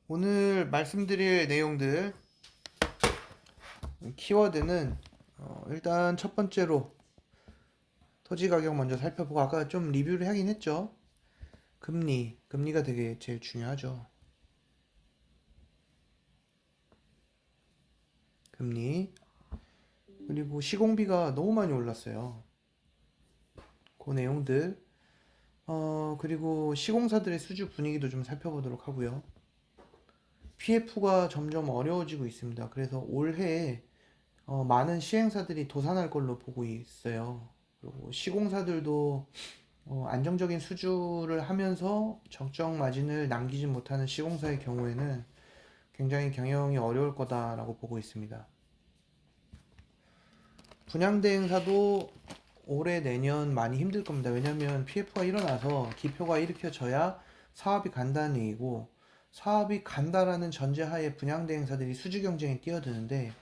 오늘 말씀드릴 내용들 키워드는 일단 첫 번째로 토지 가격 먼저 살펴보고 아까 좀 리뷰를 하긴 했죠. 금리가 되게 제일 중요하죠. 금리 그리고 시공비가 너무 많이 올랐어요. 그 내용들 그리고 시공사들의 수주 분위기도 좀 살펴보도록 하고요. PF가 점점 어려워지고 있습니다. 그래서 올해 많은 시행사들이 도산할 걸로 보고 있어요. 그리고 시공사들도 안정적인 수주를 하면서 적정 마진을 남기지 못하는 시공사의 경우에는 굉장히 경영이 어려울 거다라고 보고 있습니다. 분양대행사도 올해 내년 많이 힘들 겁니다. 왜냐면 PF가 일어나서 기표가 일으켜져야 사업이 간다는 얘기고, 사업이 간다라는 전제하에 분양대행사들이 수주 경쟁에 뛰어드는데,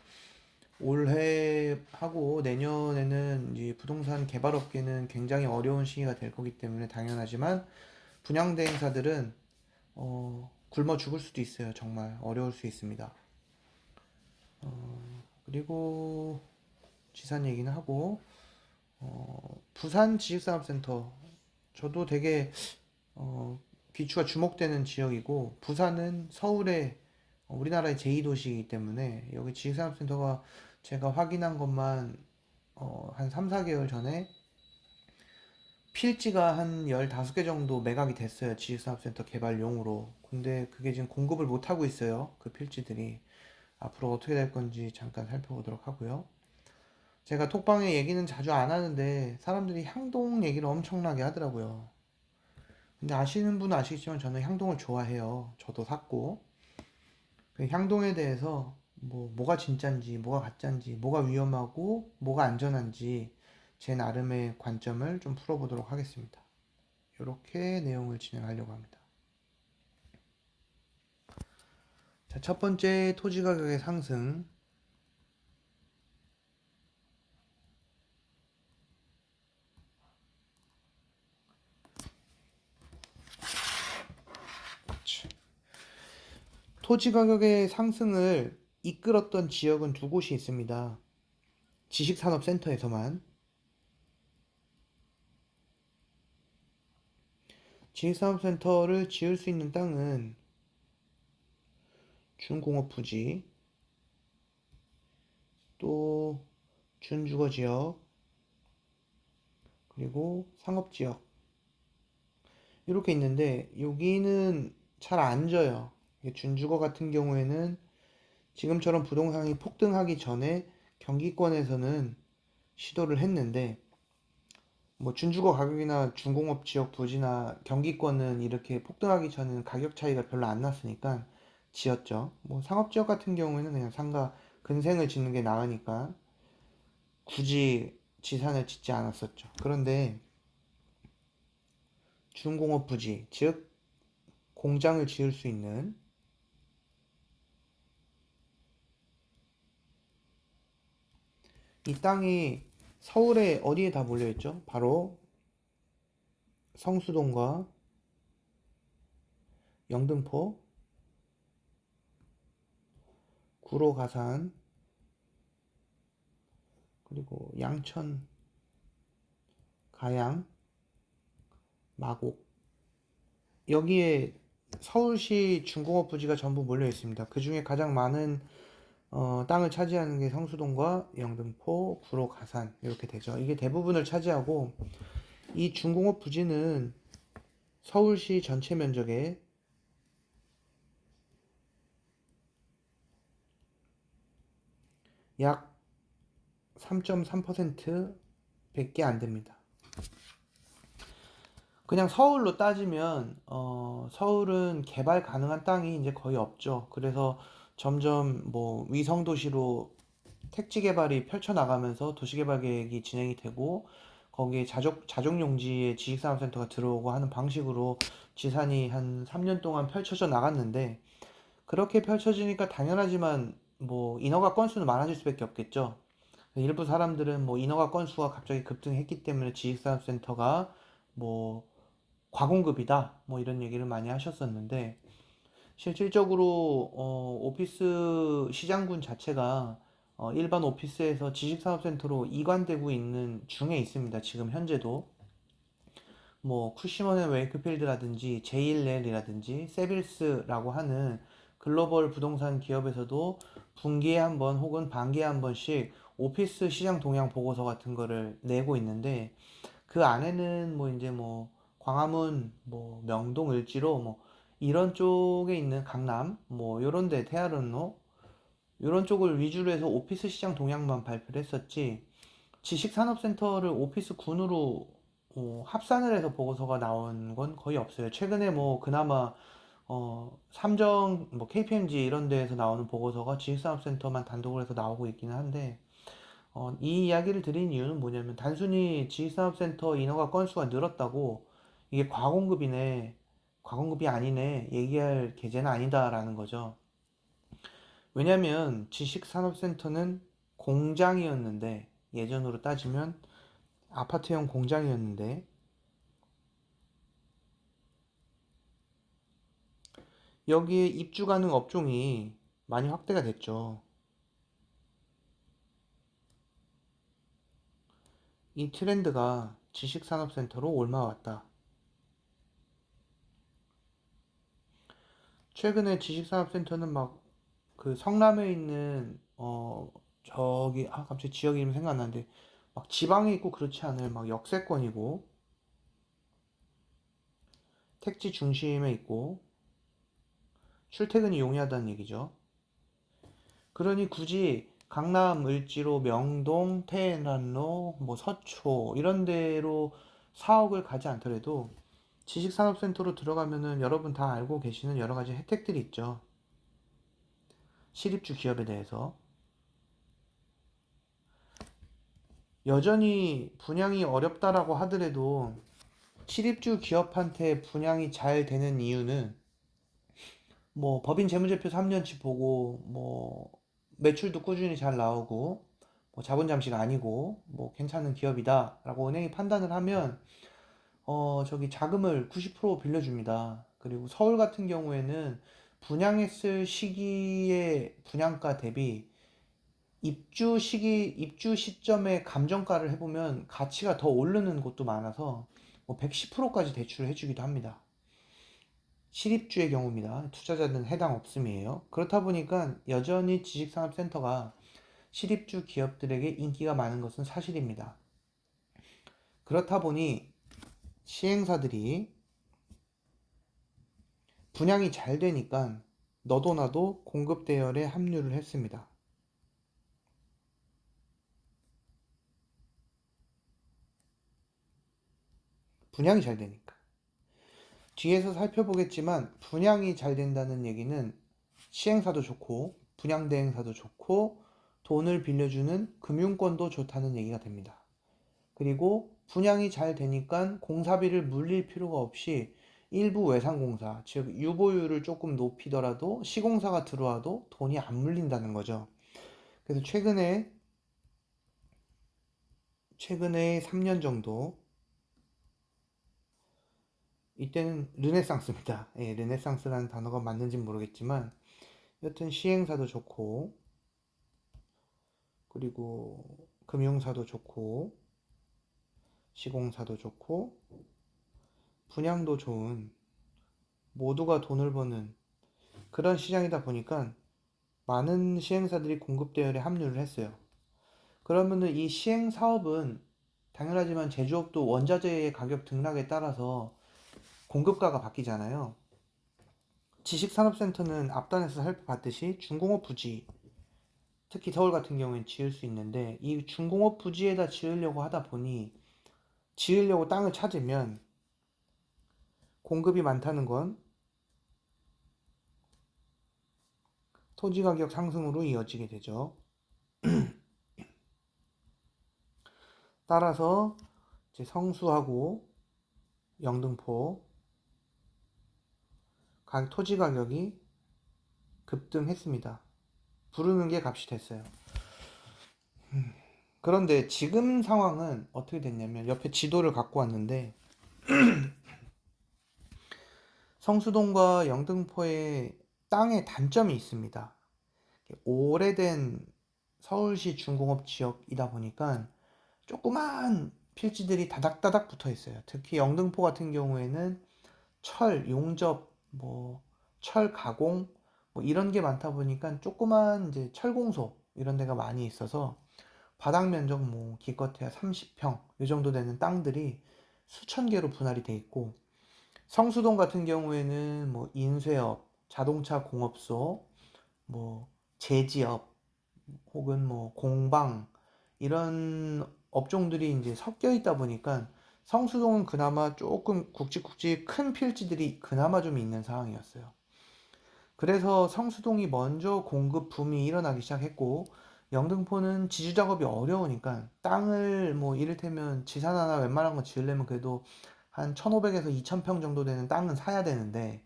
올해 하고 내년에는 이 부동산 개발업계는 굉장히 어려운 시기가 될 거기 때문에 당연하지만 분양대행사들은 굶어 죽을 수도 있어요. 정말 어려울 수 있습니다. 그리고 지산 얘기는 하고 부산 지식산업센터 저도 되게 귀추가 주목되는 지역이고 부산은 서울의 우리나라의 제2도시이기 때문에 여기 지식산업센터가 제가 확인한 것만 한 3, 4개월 전에 필지가 한 15개 정도 매각이 됐어요. 지식산업센터 개발용으로. 근데 그게 지금 공급을 못하고 있어요. 그 필지들이. 앞으로 어떻게 될 건지 잠깐 살펴보도록 하고요. 제가 톡방에 얘기는 자주 안 하는데 사람들이 향동 얘기를 엄청나게 하더라고요. 근데 아시는 분은 아시겠지만 저는 향동을 좋아해요. 저도 샀고. 그 향동에 대해서 뭐가 진짠지, 뭐가 가짠지, 뭐가 위험하고, 뭐가 안전한지 제 나름의 관점을 좀 풀어보도록 하겠습니다. 이렇게 내용을 진행하려고 합니다. 자, 첫 번째 토지 가격의 상승. 토지 가격의 상승을 이끌었던 지역은 두 곳이 있습니다. 지식산업센터에서만. 지식산업센터를 지을 수 있는 땅은 준공업 부지, 또 준주거지역, 그리고 상업지역 이렇게 있는데 여기는 잘 안 져요. 준주거 같은 경우에는 지금처럼 부동산이 폭등하기 전에 경기권에서는 시도를 했는데 뭐 준주거 가격이나 준공업 지역 부지나 경기권은 이렇게 폭등하기 전에는 가격 차이가 별로 안 났으니까 지었죠. 뭐 상업지역 같은 경우에는 그냥 상가 근생을 짓는 게 나으니까 굳이 지산을 짓지 않았었죠. 그런데 준공업 부지, 즉 공장을 지을 수 있는 이 땅이 서울에 어디에 다 몰려있죠? 바로 성수동과 영등포, 구로 가산, 그리고 양천, 가양, 마곡. 여기에 서울시 준공업 부지가 전부 몰려 있습니다. 그 중에 가장 많은 땅을 차지하는 게 성수동과 영등포, 구로 가산 이렇게 되죠. 이게 대부분을 차지하고 이 준공업 부지는 서울시 전체 면적의 약 3.3% 밖에 안 됩니다. 그냥 서울로 따지면 서울은 개발 가능한 땅이 이제 거의 없죠. 그래서 점점 뭐 위성 도시로 택지 개발이 펼쳐나가면서 도시개발 계획이 진행이 되고 거기에 자족 용지의 지식산업센터가 들어오고 하는 방식으로 지산이 한 3년 동안 펼쳐져 나갔는데 그렇게 펼쳐지니까 당연하지만 뭐 인허가 건수는 많아질 수밖에 없겠죠. 일부 사람들은 뭐 인허가 건수가 갑자기 급등했기 때문에 지식산업센터가 뭐 과공급이다 뭐 이런 얘기를 많이 하셨었는데 실질적으로 오피스 시장군 자체가 일반 오피스에서 지식산업센터로 이관되고 있는 중에 있습니다. 지금 현재도 뭐 쿠시먼 앤 웨이크필드라든지 제일렐이라든지 세빌스라고 하는 글로벌 부동산 기업에서도 분기에 한 번 혹은 반기에 한 번씩 오피스 시장 동향 보고서 같은 거를 내고 있는데, 그 안에는 뭐 이제 뭐 광화문, 뭐 명동, 을지로 뭐 이런 쪽에 있는 강남, 뭐 요런 데 태아른로 요런 쪽을 위주로 해서 오피스 시장 동향만 발표를 했었지, 지식산업센터를 오피스 군으로 합산을 해서 보고서가 나온 건 거의 없어요. 최근에 뭐 그나마 삼정, 뭐 KPMG 이런 데에서 나오는 보고서가 지식산업센터만 단독으로 해서 나오고 있기는 한데, 이 이야기를 드린 이유는 뭐냐면 단순히 지식산업센터 인허가 건수가 늘었다고 이게 과공급이네, 과공급이 아니네 얘기할 계제는 아니다라는 거죠. 왜냐면 지식산업센터는 공장이었는데, 예전으로 따지면 아파트형 공장이었는데, 여기에 입주 가능 업종이 많이 확대가 됐죠. 이 트렌드가 지식산업센터로 옮아왔다. 최근에 지식산업센터는 막 그 성남에 있는 저기 갑자기 지역 이름 생각 안 나는데, 막 지방에 있고 그렇지 않을 막 역세권이고 택지 중심에 있고 출퇴근이 용이하다는 얘기죠. 그러니 굳이 강남, 을지로, 명동, 태안로, 뭐 서초 이런 데로 사옥을 가지 않더라도 지식산업센터로 들어가면은 여러분 다 알고 계시는 여러 가지 혜택들이 있죠. 실입주 기업에 대해서. 여전히 분양이 어렵다라고 하더라도 실입주 기업한테 분양이 잘 되는 이유는 뭐 법인 재무제표 3년치 보고 뭐 매출도 꾸준히 잘 나오고 뭐 자본 잠식 아니고 뭐 괜찮은 기업이다라고 은행이 판단을 하면 저기 자금을 90% 빌려줍니다. 그리고 서울 같은 경우에는 분양했을 시기의 분양가 대비 입주 시기, 입주 시점의 감정가를 해보면 가치가 더 오르는 곳도 많아서 뭐 110%까지 대출을 해주기도 합니다. 실입주의 경우입니다. 투자자는 해당 없음이에요. 그렇다 보니까 여전히 지식산업센터가 실입주 기업들에게 인기가 많은 것은 사실입니다. 그렇다 보니 시행사들이 분양이 잘 되니까 너도 나도 공급 대열에 합류를 했습니다. 분양이 잘 되니까. 뒤에서 살펴보겠지만 분양이 잘 된다는 얘기는 시행사도 좋고 분양대행사도 좋고 돈을 빌려주는 금융권도 좋다는 얘기가 됩니다. 그리고 분양이 잘 되니까 공사비를 물릴 필요가 없이 일부 외상공사, 즉 유보율을 조금 높이더라도 시공사가 들어와도 돈이 안 물린다는 거죠. 그래서 최근에 3년 정도, 이때는 르네상스입니다. 예, 르네상스라는 단어가 맞는지 모르겠지만 여튼 시행사도 좋고 그리고 금융사도 좋고 시공사도 좋고 분양도 좋은, 모두가 돈을 버는 그런 시장이다 보니까 많은 시행사들이 공급 대열에 합류를 했어요. 그러면은 이 시행 사업은 당연하지만 제조업도 원자재의 가격 등락에 따라서 공급가가 바뀌잖아요. 지식산업센터는 앞단에서 살펴봤듯이 중공업 부지, 특히 서울 같은 경우엔 지을 수 있는데, 이 중공업 부지에다 지으려고 하다 보니 지으려고 땅을 찾으면 공급이 많다는 건 토지 가격 상승으로 이어지게 되죠. 따라서 이제 성수하고 영등포 토지 가격이 급등했습니다. 부르는 게 값이 됐어요. 그런데 지금 상황은 어떻게 됐냐면, 옆에 지도를 갖고 왔는데 성수동과 영등포의 땅에 단점이 있습니다. 오래된 서울시 중공업 지역이다 보니까 조그만 필지들이 다닥다닥 붙어 있어요. 특히 영등포 같은 경우에는 철, 용접, 철 가공, 이런 게 많다 보니까 조그만 이제 철공소 이런 데가 많이 있어서 바닥 면적 기껏해야 30평 이 정도 되는 땅들이 수천 개로 분할이 돼 있고, 성수동 같은 경우에는 인쇄업, 자동차 공업소, 제지업 혹은 공방 이런 업종들이 이제 섞여 있다 보니까 성수동은 그나마 조금 굵직굵직 큰 필지들이 그나마 좀 있는 상황이었어요. 그래서 성수동이 먼저 공급 붐이 일어나기 시작했고, 영등포는 지주 작업이 어려우니까 땅을 이를테면 지산 하나 웬만한 거 지으려면 그래도 한 1,500에서 2,000평 정도 되는 땅은 사야 되는데,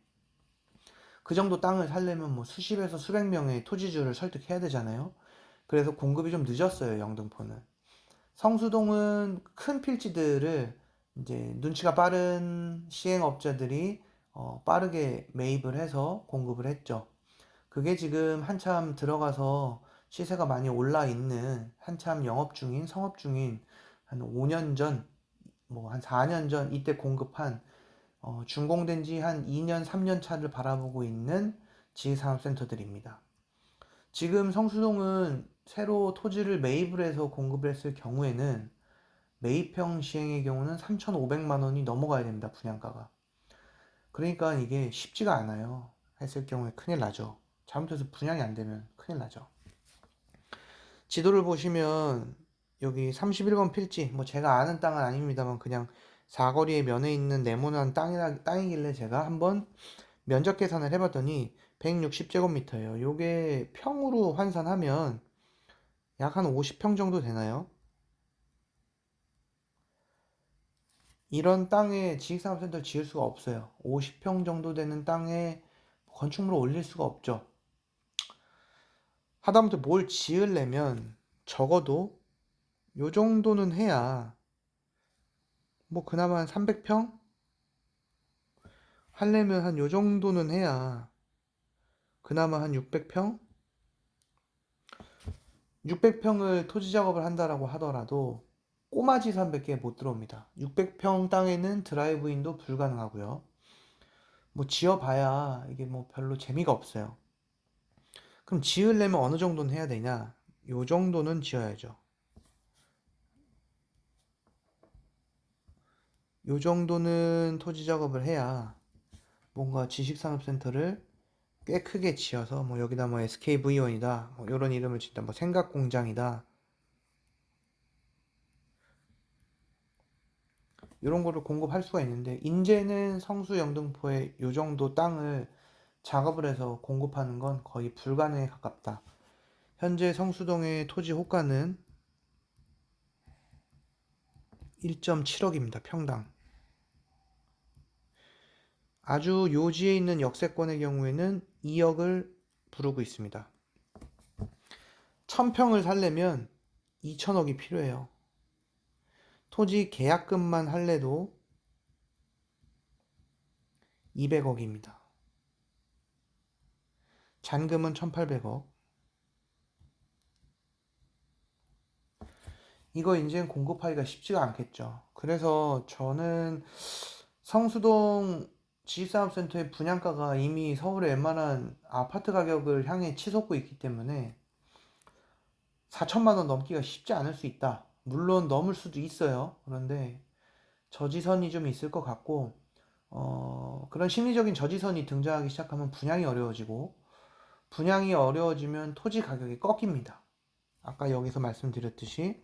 그 정도 땅을 살려면 수십에서 수백 명의 토지주를 설득해야 되잖아요. 그래서 공급이 좀 늦었어요, 영등포는. 성수동은 큰 필지들을 이제 눈치가 빠른 시행업자들이 빠르게 매입을 해서 공급을 했죠. 그게 지금 한참 들어가서 시세가 많이 올라 있는, 한참 영업 중인, 성업 중인 한 5년 전, 한 4년 전 이때 공급한 준공된 지 한 2년, 3년 차를 바라보고 있는 지식산업센터들입니다. 지금 성수동은 새로 토지를 매입을 해서 공급을 했을 경우에는 매입형 시행의 경우는 3,500만 원이 넘어가야 됩니다, 분양가가. 그러니까 이게 쉽지가 않아요. 했을 경우에 큰일 나죠. 잘못해서 분양이 안 되면 큰일 나죠. 지도를 보시면 여기 31번 필지, 제가 아는 땅은 아닙니다만 그냥 사거리에 면에 있는 네모난 땅이길래 제가 한번 면적 계산을 해봤더니 160제곱미터예요. 요게 평으로 환산하면 약 한 50평 정도 되나요? 이런 땅에 지식산업센터를 지을 수가 없어요. 50평 정도 되는 땅에 건축물을 올릴 수가 없죠. 하다못해 뭘 지으려면 적어도 요 정도는 해야 그나마 한 300평? 하려면 한 요 정도는 해야 그나마 한 600평? 600평을 토지 작업을 한다라고 하더라도 꼬마지산밖에 못 들어옵니다. 600평 땅에는 드라이브인도 불가능하고요. 지어봐야 이게 별로 재미가 없어요. 그럼 지으려면 어느 정도는 해야 되냐? 요 정도는 지어야죠. 요 정도는 토지 작업을 해야 뭔가 지식산업센터를 꽤 크게 지어서 여기다 SKV1이다 이런 이름을 짓다 생각공장이다 이런 거를 공급할 수가 있는데, 이제는 성수 영등포에 요 정도 땅을 작업을 해서 공급하는 건 거의 불가능에 가깝다. 현재 성수동의 토지 호가는 1.7억입니다. 평당. 아주 요지에 있는 역세권의 경우에는 2억을 부르고 있습니다. 1000평을 살려면 2천억이 필요해요. 토지 계약금만 할래도 200억입니다. 잔금은 1800억. 이거 이제는 공급하기가 쉽지가 않겠죠. 그래서 저는 성수동 지식산업센터의 분양가가 이미 서울의 웬만한 아파트 가격을 향해 치솟고 있기 때문에 4천만 원 넘기가 쉽지 않을 수 있다. 물론 넘을 수도 있어요. 그런데 저지선이 좀 있을 것 같고, 그런 심리적인 저지선이 등장하기 시작하면 분양이 어려워지고, 분양이 어려워지면 토지 가격이 꺾입니다. 아까 여기서 말씀드렸듯이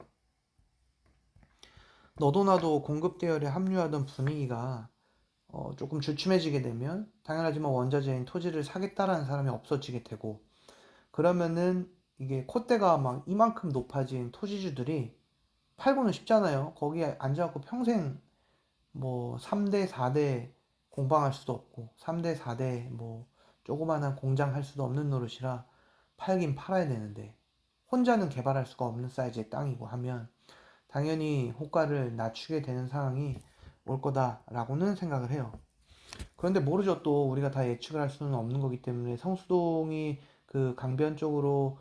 너도 나도 공급 대열에 합류하던 분위기가 조금 주춤해지게 되면 당연하지만 원자재인 토지를 사겠다라는 사람이 없어지게 되고, 그러면은 이게 콧대가 막 이만큼 높아진 토지주들이 팔고는 쉽잖아요. 거기에 앉아갖고 평생 3대, 4대 공방할 수도 없고 3대, 4대 조그만한 공장 할 수도 없는 노릇이라 팔긴 팔아야 되는데, 혼자는 개발할 수가 없는 사이즈의 땅이고 하면 당연히 호가를 낮추게 되는 상황이 올 거다라고는 생각을 해요. 그런데 모르죠. 또 우리가 다 예측을 할 수는 없는 거기 때문에 성수동이 그 강변 쪽으로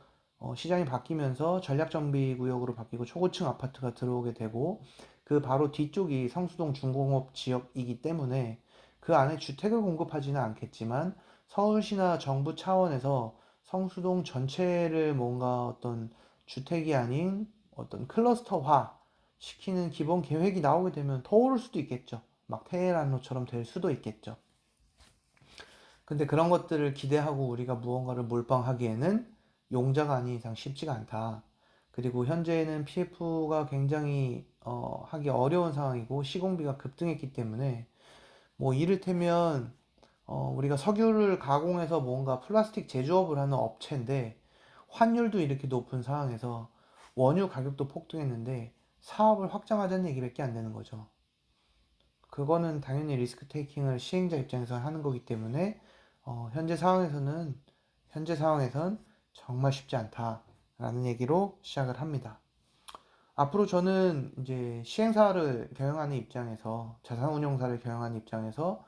시장이 바뀌면서 전략정비구역으로 바뀌고 초고층 아파트가 들어오게 되고 그 바로 뒤쪽이 성수동 중공업 지역이기 때문에 그 안에 주택을 공급하지는 않겠지만 서울시나 정부 차원에서 성수동 전체를 뭔가 어떤 주택이 아닌 어떤 클러스터화 시키는 기본 계획이 나오게 되면 더 오를 수도 있겠죠. 막 테헤란로처럼 될 수도 있겠죠. 근데 그런 것들을 기대하고 우리가 무언가를 몰빵하기에는 용자가 아닌 이상 쉽지가 않다. 그리고 현재는 PF가 굉장히 하기 어려운 상황이고 시공비가 급등했기 때문에 뭐 이를테면 우리가 석유를 가공해서 뭔가 플라스틱 제조업을 하는 업체인데 환율도 이렇게 높은 상황에서 원유 가격도 폭등했는데 사업을 확장하자는 얘기밖에 안 되는 거죠. 그거는 당연히 리스크 테이킹을 시행자 입장에서 하는 거기 때문에 현재 상황에서는 현재 상황에선 정말 쉽지 않다라는 얘기로 시작을 합니다. 앞으로 저는 이제 시행사를 경영하는 입장에서 자산운용사를 경영하는 입장에서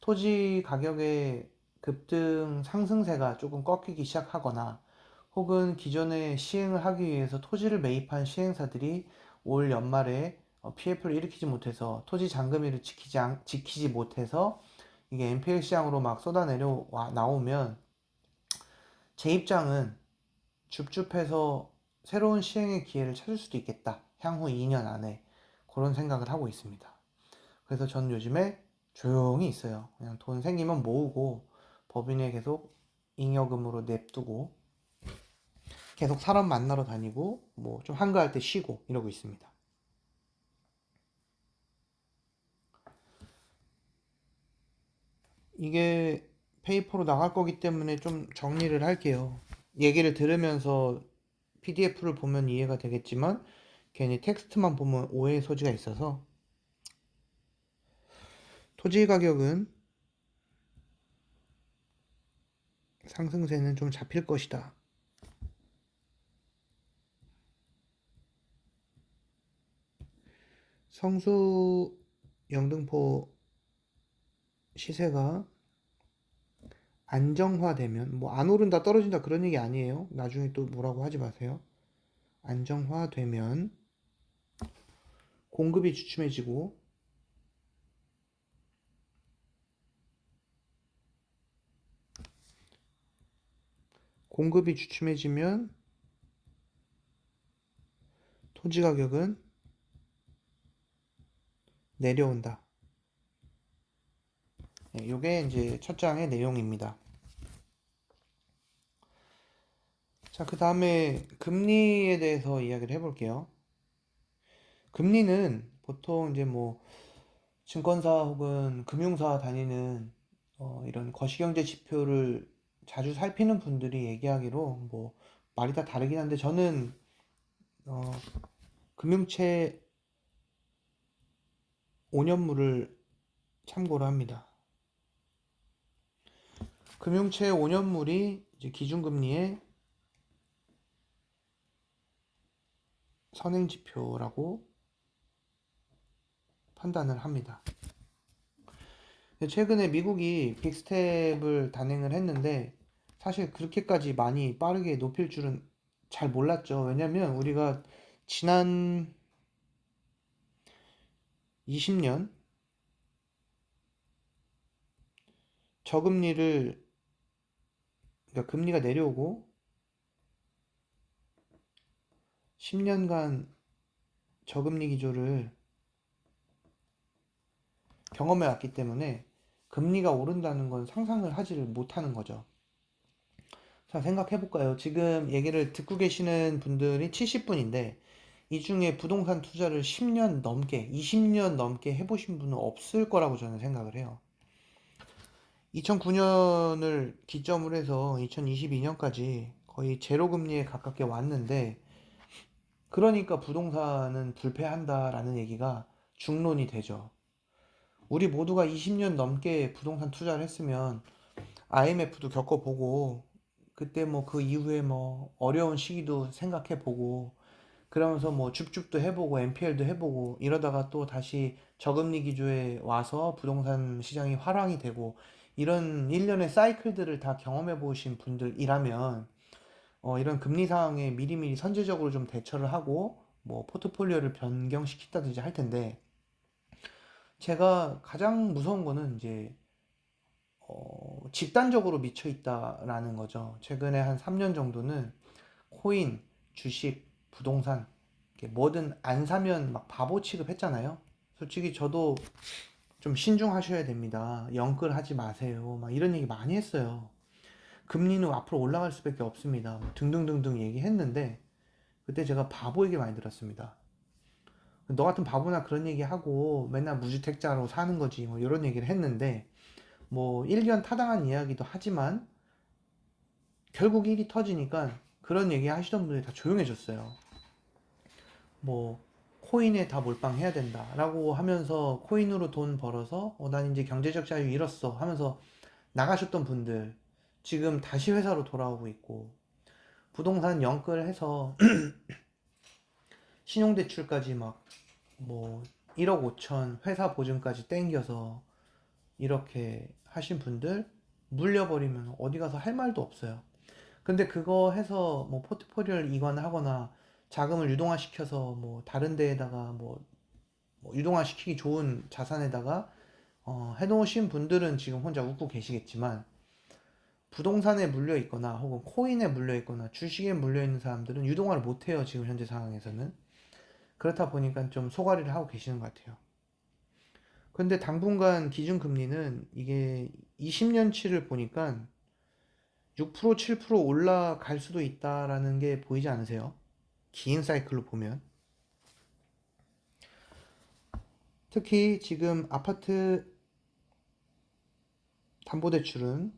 토지 가격의 급등 상승세가 조금 꺾이기 시작하거나 혹은 기존에 시행을 하기 위해서 토지를 매입한 시행사들이 올 연말에 PF를 일으키지 못해서 토지 잔금위를 지키지 못해서 이게 NPL 시장으로 막 쏟아내려 나오면 제 입장은 줍줍해서 새로운 시행의 기회를 찾을 수도 있겠다. 향후 2년 안에 그런 생각을 하고 있습니다. 그래서 저는 요즘에 조용히 있어요. 그냥 돈 생기면 모으고 법인에 계속 잉여금으로 냅두고 계속 사람 만나러 다니고 뭐 좀 한가할 때 쉬고 이러고 있습니다. 이게 페이퍼로 나갈 거기 때문에 좀 정리를 할게요. 얘기를 들으면서 PDF를 보면 이해가 되겠지만 괜히 텍스트만 보면 오해의 소지가 있어서 토지 가격은 상승세는 좀 잡힐 것이다. 성수 영등포 시세가 안정화되면 뭐 안 오른다 떨어진다 그런 얘기 아니에요. 나중에 또 뭐라고 하지 마세요. 안정화되면 공급이 주춤해지고 공급이 주춤해지면 토지 가격은 내려온다. 네, 요게 이제 첫 장의 내용입니다. 자, 그 다음에 금리에 대해서 이야기를 해볼게요. 금리는 보통 이제 뭐 증권사 혹은 금융사 다니는 이런 거시경제 지표를 자주 살피는 분들이 얘기하기로 뭐 말이 다 다르긴 한데 저는 어, 금융채 5년물을 참고로 합니다. 금융채 5년물이 이제 기준금리의 선행지표라고 판단을 합니다. 최근에 미국이 빅스텝을 단행을 했는데 사실 그렇게까지 많이 빠르게 높일 줄은 잘 몰랐죠. 왜냐면 우리가 지난 20년 저금리를 그러니까 금리가 내려오고 10년간 저금리 기조를 경험해 왔기 때문에 금리가 오른다는 건 상상을 하지를 못하는 거죠. 자, 생각해 볼까요? 지금 얘기를 듣고 계시는 분들이 70분인데 이 중에 부동산 투자를 10년 넘게, 20년 넘게 해보신 분은 없을 거라고 저는 생각을 해요. 2009년을 기점으로 해서 2022년까지 거의 제로 금리에 가깝게 왔는데 그러니까 부동산은 불패한다라는 얘기가 중론이 되죠. 우리 모두가 20년 넘게 부동산 투자를 했으면 IMF도 겪어보고 그때 뭐 그 이후에 뭐 어려운 시기도 생각해보고 그러면서 뭐 줍줍도 해보고 NPL도 해보고 이러다가 또 다시 저금리 기조에 와서 부동산 시장이 화랑이 되고 이런 일련의 사이클들을 다 경험해 보신 분들이라면 이런 금리 상황에 미리미리 선제적으로 좀 대처를 하고 뭐 포트폴리오를 변경시킨다든지 할 텐데 제가 가장 무서운 거는 이제 집단적으로 미쳐 있다라는 거죠. 최근에 한 3년 정도는 코인, 주식, 부동산 뭐든 안 사면 막 바보 취급했잖아요. 솔직히 저도 좀 신중하셔야 됩니다. 영끌 하지 마세요. 막 이런 얘기 많이 했어요. 금리는 앞으로 올라갈 수밖에 없습니다. 뭐 등등등등 얘기했는데 그때 제가 바보 얘기 많이 들었습니다. 너 같은 바보나 그런 얘기 하고 맨날 무주택자로 사는 거지 뭐 이런 얘기를 했는데 뭐 일견 타당한 이야기도 하지만 결국 일이 터지니까 그런 얘기 하시던 분들이 다 조용해졌어요. 뭐 코인에 다 몰빵해야 된다라고 하면서 코인으로 돈 벌어서 난 이제 경제적 자유 잃었어 하면서 나가셨던 분들 지금 다시 회사로 돌아오고 있고 부동산 연끌해서 신용대출까지 막 뭐 1억 5천 회사 보증까지 땡겨서 이렇게 하신 분들 물려버리면 어디 가서 할 말도 없어요. 근데 그거 해서 뭐 포트폴리오를 이관하거나 자금을 유동화시켜서 뭐 다른 데에다가 뭐 유동화시키기 좋은 자산에다가 해놓으신 분들은 지금 혼자 웃고 계시겠지만 부동산에 물려 있거나 혹은 코인에 물려 있거나 주식에 물려 있는 사람들은 유동화를 못 해요. 지금 현재 상황에서는. 그렇다 보니까 좀 소가리를 하고 계시는 것 같아요. 근데 당분간 기준금리는 이게 20년치를 보니까 6% 7% 올라갈 수도 있다라는 게 보이지 않으세요? 긴 사이클로 보면. 특히 지금 아파트 담보대출은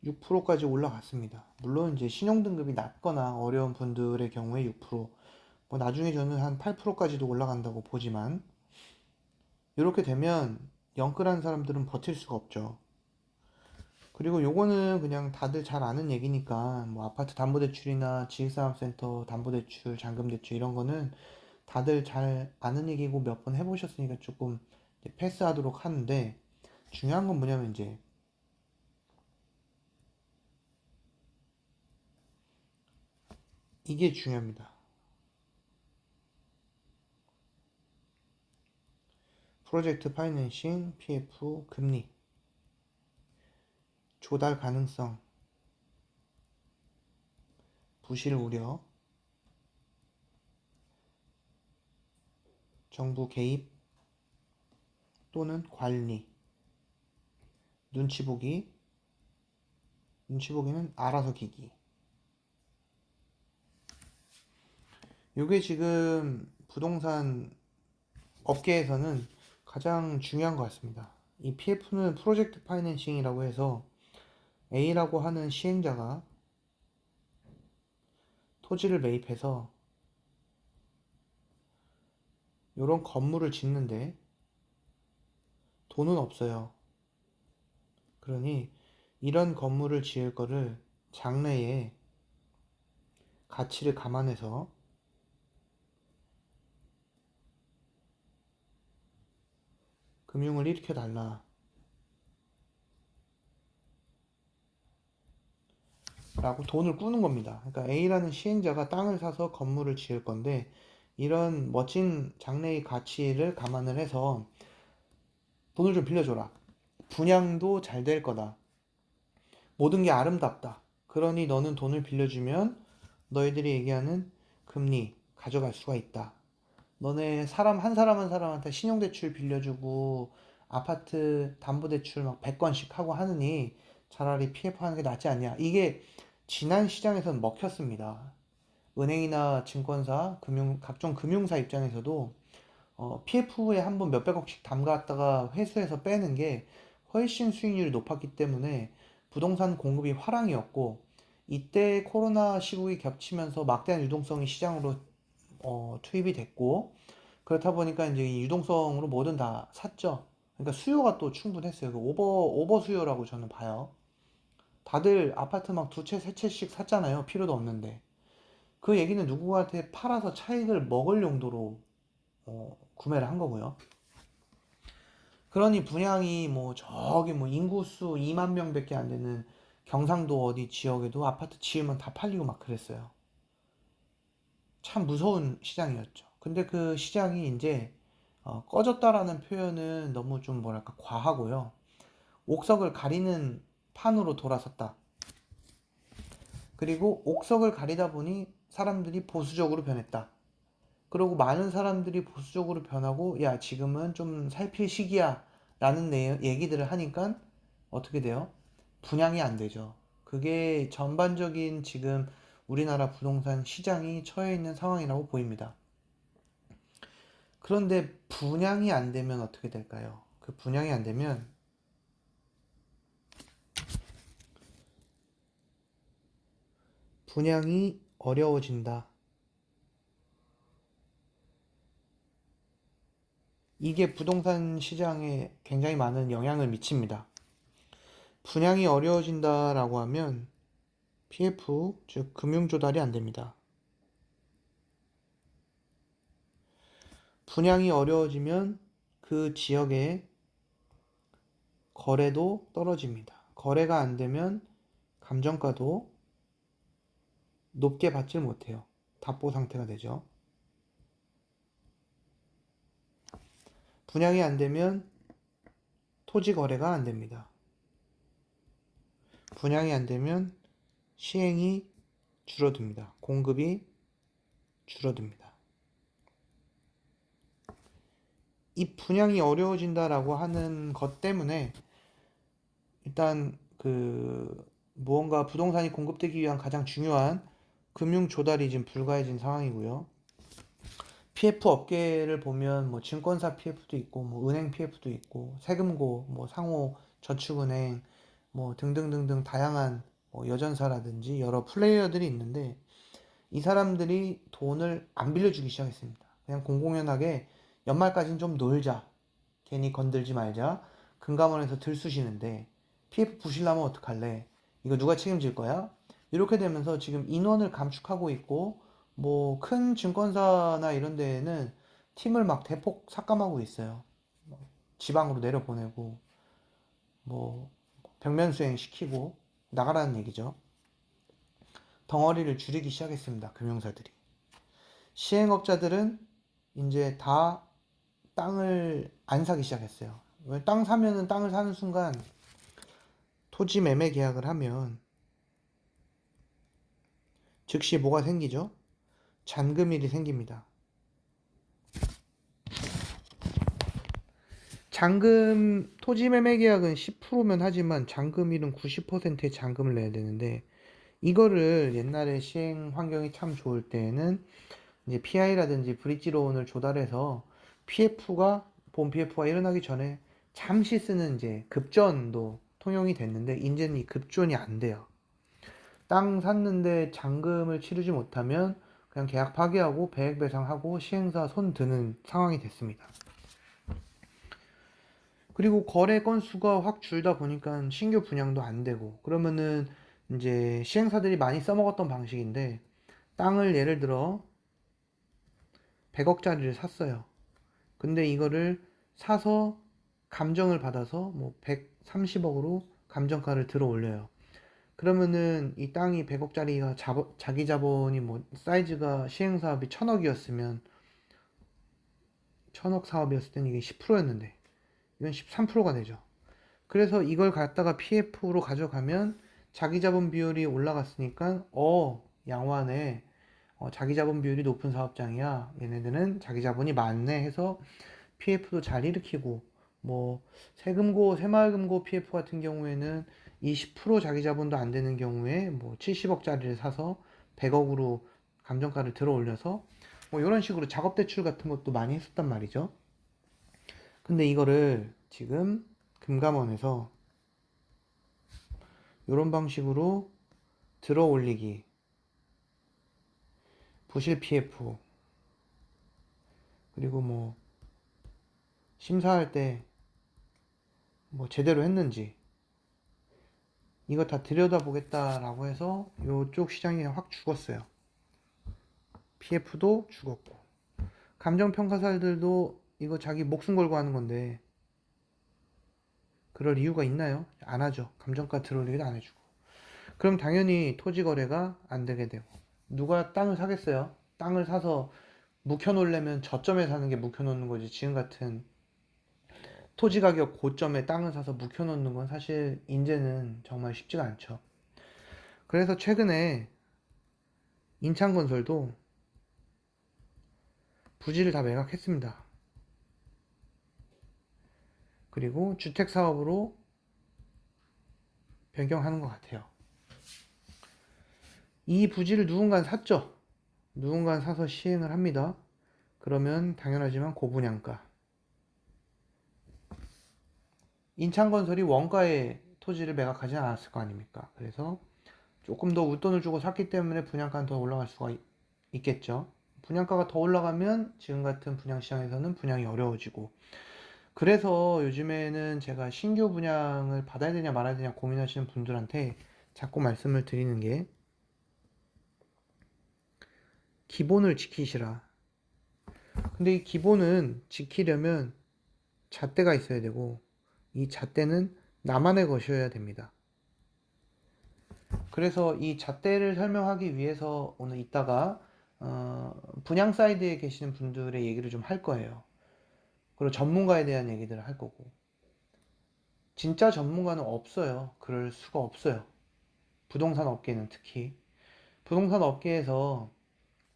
6%까지 올라갔습니다. 물론 이제 신용등급이 낮거나 어려운 분들의 경우에 6%, 뭐 나중에 저는 한 8%까지도 올라간다고 보지만 이렇게 되면 영끌한 사람들은 버틸 수가 없죠. 그리고 요거는 그냥 다들 잘 아는 얘기니까 뭐 아파트 담보대출이나 지식사업센터 담보대출, 잔금대출 이런 거는 다들 잘 아는 얘기고 몇 번 해보셨으니까 조금 패스하도록 하는데 중요한 건 뭐냐면 이제 이게 중요합니다. 프로젝트 파이낸싱, PF, 금리, 조달 가능성, 부실 우려, 정부 개입 또는 관리, 눈치 보기, 눈치 보기는 알아서 기기. 이게 지금 부동산 업계에서는 가장 중요한 것 같습니다. 이 PF는 프로젝트 파이낸싱이라고 해서 A라고 하는 시행자가 토지를 매입해서 이런 건물을 짓는데 돈은 없어요. 그러니 이런 건물을 지을 거를 장래에 가치를 감안해서 금융을 일으켜 달라 라고 돈을 꾸는 겁니다. 그러니까 A라는 시행자가 땅을 사서 건물을 지을 건데 이런 멋진 장래의 가치를 감안을 해서 돈을 좀 빌려줘라. 분양도 잘 될 거다. 모든 게 아름답다. 그러니 너는 돈을 빌려주면 너희들이 얘기하는 금리 가져갈 수가 있다. 너네 사람 한 사람 한 사람한테 신용대출 빌려주고 아파트 담보대출 막 100건씩 하고 하느니 차라리 PF 하는 게 낫지 않냐. 이게 지난 시장에서는 먹혔습니다. 은행이나 증권사, 각종 금융사 입장에서도 PF에 한번 몇백억씩 담갔다가 회수해서 빼는 게 훨씬 수익률이 높았기 때문에 부동산 공급이 화랑이었고 이때 코로나 시국이 겹치면서 막대한 유동성이 시장으로 투입이 됐고 그렇다 보니까 이제 이 유동성으로 뭐든 다 샀죠. 그러니까 수요가 또 충분했어요. 그 오버 수요라고 저는 봐요. 다들 아파트 막 두 채, 세 채씩 샀잖아요. 필요도 없는데. 그 얘기는 누구한테 팔아서 차익을 먹을 용도로 구매를 한 거고요. 그러니 분양이 뭐 저기 뭐 인구수 2만 명밖에 안 되는 경상도 어디 지역에도 아파트 지으면 다 팔리고 막 그랬어요. 참 무서운 시장이었죠. 근데 그 시장이 이제 꺼졌다라는 표현은 너무 좀 뭐랄까 과하고요. 옥석을 가리는 판으로 돌아섰다. 그리고 옥석을 가리다 보니 사람들이 보수적으로 변했다. 그리고 많은 사람들이 보수적으로 변하고 야 지금은 좀 살필 시기야 라는 얘기들을 하니까 어떻게 돼요? 분양이 안 되죠. 그게 전반적인 지금 우리나라 부동산 시장이 처해 있는 상황이라고 보입니다. 그런데 분양이 안 되면 어떻게 될까요? 그 분양이 안 되면 분양이 어려워진다. 이게 부동산 시장에 굉장히 많은 영향을 미칩니다. 분양이 어려워진다라고 하면 PF, 즉 금융 조달이 안 됩니다. 분양이 어려워지면 그 지역의 거래도 떨어집니다. 거래가 안 되면 감정가도 높게 받질 못해요. 답보 상태가 되죠. 분양이 안 되면 토지 거래가 안 됩니다. 분양이 안 되면 시행이 줄어듭니다. 공급이 줄어듭니다. 이 분양이 어려워진다라고 하는 것 때문에 일단 그 무언가 부동산이 공급되기 위한 가장 중요한 금융 조달이 지금 불가해진 상황이고요. PF 업계를 보면 뭐 증권사 PF도 있고 뭐 은행 PF도 있고 세금고 뭐 상호 저축은행 뭐 등등등등 다양한 뭐 여전사라든지 여러 플레이어들이 있는데 이 사람들이 돈을 안 빌려주기 시작했습니다. 그냥 공공연하게 연말까지는 좀 놀자. 괜히 건들지 말자. 금감원에서 들쑤시는데 PF 부실나면 어떡할래? 이거 누가 책임질 거야? 이렇게 되면서 지금 인원을 감축하고 있고 뭐 큰 증권사나 이런 데에는 팀을 막 대폭 삭감하고 있어요. 지방으로 내려보내고 뭐 벽면 수행 시키고 나가라는 얘기죠. 덩어리를 줄이기 시작했습니다. 금융사들이. 시행업자들은 이제 다 땅을 안 사기 시작했어요. 땅 사면은 땅을 사는 순간 토지 매매 계약을 하면 즉시 뭐가 생기죠? 잔금일이 생깁니다. 잔금, 토지 매매 계약은 10%면 하지만 잔금일은 90%의 잔금을 내야 되는데 이거를 옛날에 시행 환경이 참 좋을 때에는 이제 PI라든지 브릿지 론을 조달해서 PF가 본 PF가 일어나기 전에 잠시 쓰는 이제 급전도 통용이 됐는데 이제는 이 급전이 안 돼요. 땅 샀는데 잔금을 치르지 못하면 그냥 계약 파기하고 배액 배상하고 시행사 손 드는 상황이 됐습니다. 그리고 거래 건수가 확 줄다 보니까 신규 분양도 안 되고 그러면은 이제 시행사들이 많이 써먹었던 방식인데 땅을 예를 들어 100억짜리를 샀어요. 근데 이거를 사서 감정을 받아서 뭐 130억으로 감정가를 들어 올려요. 그러면은 이 땅이 100억짜리가 자기 자본이 뭐 사이즈가 시행사업이 1000억이었으면 1000억 사업이었을 때는 이게 10%였는데 이건 13%가 되죠. 그래서 이걸 갖다가 PF로 가져가면 자기 자본 비율이 올라갔으니까 양호하네. 자기 자본 비율이 높은 사업장이야. 얘네들은 자기 자본이 많네 해서 PF도 잘 일으키고 뭐 세금고 새마을금고 PF 같은 경우에는 20% 자기 자본도 안 되는 경우에 뭐 70억짜리를 사서 100억으로 감정가를 들어 올려서 뭐 이런 식으로 작업 대출 같은 것도 많이 했었단 말이죠. 근데 이거를 지금 금감원에서 이런 방식으로 들어 올리기 부실 PF 그리고 뭐 심사할 때 뭐 제대로 했는지 이거 다 들여다보겠다라고 해서 이쪽 시장이 확 죽었어요. PF도 죽었고. 감정평가사들도 이거 자기 목숨 걸고 하는 건데 그럴 이유가 있나요? 안 하죠. 감정가 들어올리기도 안 해주고. 그럼 당연히 토지 거래가 안 되게 되고. 누가 땅을 사겠어요? 땅을 사서 묵혀놓으려면 저점에 사는 게 묵혀놓는 거지. 지금 같은 토지 가격 고점에 땅을 사서 묵혀놓는 건 사실 인제는 정말 쉽지가 않죠. 그래서 최근에 인창건설도 부지를 다 매각했습니다. 그리고 주택사업으로 변경하는 것 같아요. 이 부지를 누군가 샀죠. 누군가 사서 시행을 합니다. 그러면 당연하지만 고분양가. 인창건설이 원가의 토지를 매각하지 않았을 거 아닙니까? 그래서 조금 더 웃돈을 주고 샀기 때문에 분양가는 더 올라갈 수가 있겠죠. 분양가가 더 올라가면 지금 같은 분양시장에서는 분양이 어려워지고, 그래서 요즘에는 제가 신규 분양을 받아야 되냐 말아야 되냐 고민하시는 분들한테 자꾸 말씀을 드리는 게, 기본을 지키시라. 근데 이 기본은 지키려면 잣대가 있어야 되고, 이 잣대는 나만의 것이어야 됩니다. 그래서 이 잣대를 설명하기 위해서 오늘 이따가 분양 사이드에 계시는 분들의 얘기를 좀 할 거예요. 그리고 전문가에 대한 얘기들을 할 거고. 진짜 전문가는 없어요. 그럴 수가 없어요. 부동산 업계는 특히. 부동산 업계에서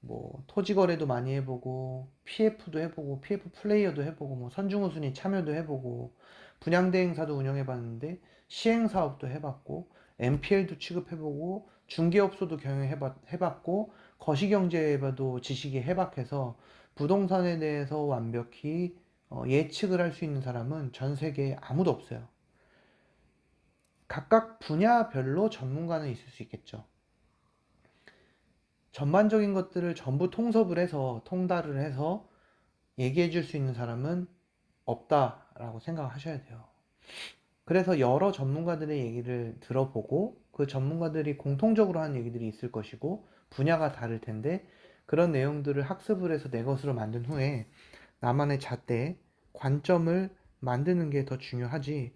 뭐 토지 거래도 많이 해보고 PF도 해보고 PF 플레이어도 해보고 뭐 선중우순위 참여도 해보고 분양대행사도 운영해봤는데 시행사업도 해봤고 MPL도 취급해보고 중개업소도 경영해봤고 거시경제에도 지식이 해박해서 부동산에 대해서 완벽히 예측을 할 수 있는 사람은 전 세계에 아무도 없어요. 각각 분야별로 전문가는 있을 수 있겠죠. 전반적인 것들을 전부 통섭을 해서 통달을 해서 얘기해 줄 수 있는 사람은 없다라고 생각하셔야 돼요. 그래서 여러 전문가들의 얘기를 들어보고 그 전문가들이 공통적으로 하는 얘기들이 있을 것이고 분야가 다를 텐데, 그런 내용들을 학습을 해서 내 것으로 만든 후에 나만의 잣대, 관점을 만드는 게 더 중요하지,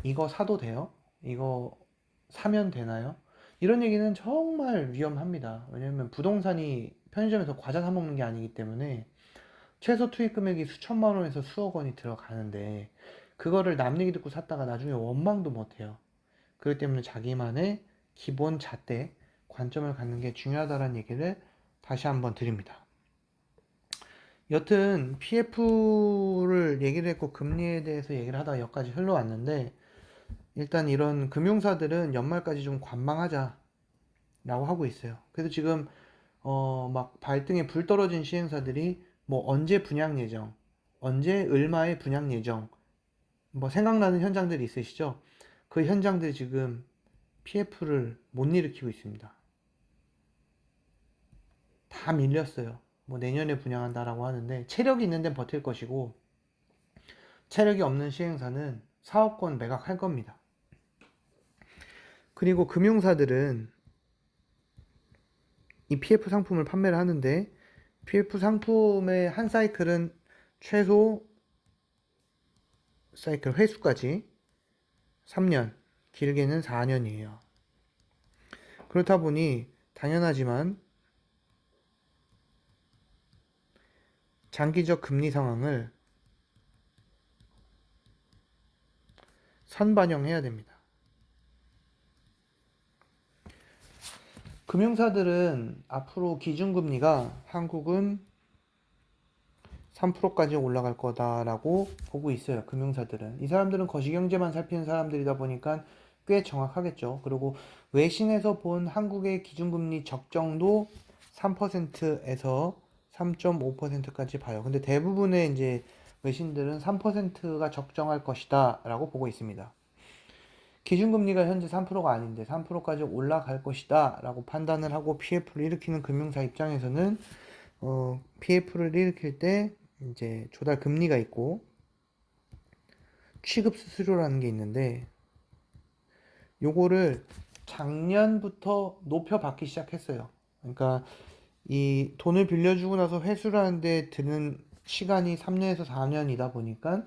이거 사도 돼요? 이거 사면 되나요? 이런 얘기는 정말 위험합니다. 왜냐면 부동산이 편의점에서 과자 사 먹는 게 아니기 때문에 최소 투입 금액이 수천만 원에서 수억 원이 들어가는데, 그거를 남 얘기 듣고 샀다가 나중에 원망도 못 해요. 그렇기 때문에 자기만의 기본 잣대, 관점을 갖는 게 중요하다는 얘기를 다시 한번 드립니다. 여튼 PF를 얘기를 했고 금리에 대해서 얘기를 하다가 여기까지 흘러왔는데, 일단 이런 금융사들은 연말까지 좀 관망하자 라고 하고 있어요. 그래서 지금 막 발등에 불 떨어진 시행사들이 뭐 언제 분양 예정, 언제 얼마의 분양 예정, 뭐 생각나는 현장들이 있으시죠? 그 현장들이 지금 PF를 못 일으키고 있습니다. 다 밀렸어요. 뭐 내년에 분양한다라고 하는데 체력이 있는 데는 버틸 것이고 체력이 없는 시행사는 사업권 매각할 겁니다. 그리고 금융사들은 이 PF 상품을 판매를 하는데, PF 상품의 한 사이클은 최소 사이클 회수까지 3년, 길게는 4년이에요. 그렇다 보니 당연하지만 장기적 금리 상황을 선반영해야 됩니다. 금융사들은 앞으로 기준금리가 한국은 3%까지 올라갈 거다라고 보고 있어요. 금융사들은. 이 사람들은 거시경제만 살피는 사람들이다 보니까 꽤 정확하겠죠. 그리고 외신에서 본 한국의 기준금리 적정도 3%에서 3.5%까지 봐요. 근데 대부분의 이제 외신들은 3%가 적정할 것이다 라고 보고 있습니다. 기준금리가 현재 3%가 아닌데 3%까지 올라갈 것이다 라고 판단을 하고 PF를 일으키는 금융사 입장에서는 PF를 일으킬 때 이제 조달 금리가 있고 취급 수수료라는 게 있는데, 요거를 작년부터 높여 받기 시작했어요. 그러니까 이 돈을 빌려주고 나서 회수를 하는데 드는 시간이 3년에서 4년이다 보니까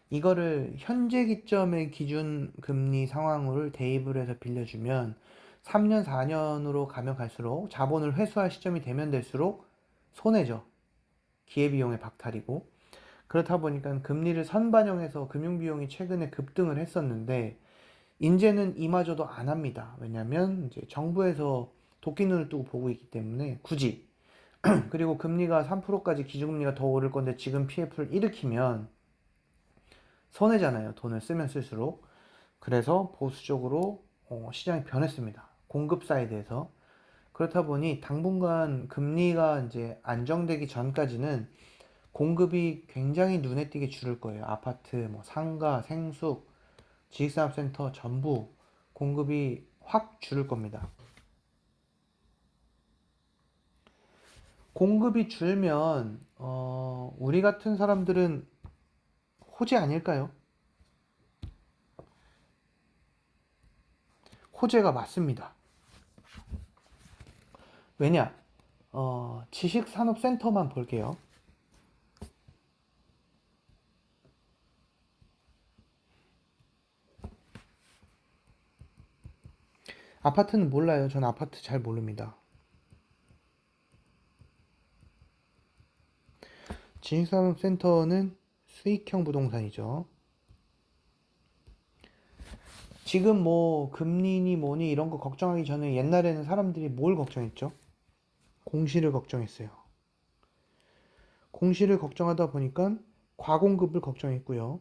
이거를 현재 기점의 기준 금리 상황을 대입을 해서 빌려주면 3년, 4년으로 가면 갈수록 자본을 회수할 시점이 되면 될수록 손해죠. 기회비용의 박탈이고. 그렇다 보니까 금리를 선반영해서 금융비용이 최근에 급등을 했었는데, 이제는 이마저도 안 합니다. 왜냐면 이제 정부에서 도끼눈을 뜨고 보고 있기 때문에 굳이. 그리고 금리가 3%까지 기준금리가 더 오를 건데 지금 PF를 일으키면 손해잖아요. 돈을 쓰면 쓸수록. 그래서 보수적으로 시장이 변했습니다. 공급 사이드에서. 그렇다 보니 당분간 금리가 이제 안정되기 전까지는 공급이 굉장히 눈에 띄게 줄을 거예요. 아파트, 뭐 상가, 생숙, 지식산업센터 전부 공급이 확 줄을 겁니다. 공급이 줄면 우리 같은 사람들은 호재 아닐까요? 호재가 맞습니다. 왜냐? 지식산업센터만 볼게요. 아파트는 몰라요. 전 아파트 잘 모릅니다. 지식산업센터는 수익형 부동산이죠. 지금 뭐 금리니 뭐니 이런 거 걱정하기 전에 옛날에는 사람들이 뭘 걱정했죠? 공시를 걱정했어요. 공시를 걱정하다 보니까 과공급을 걱정했고요.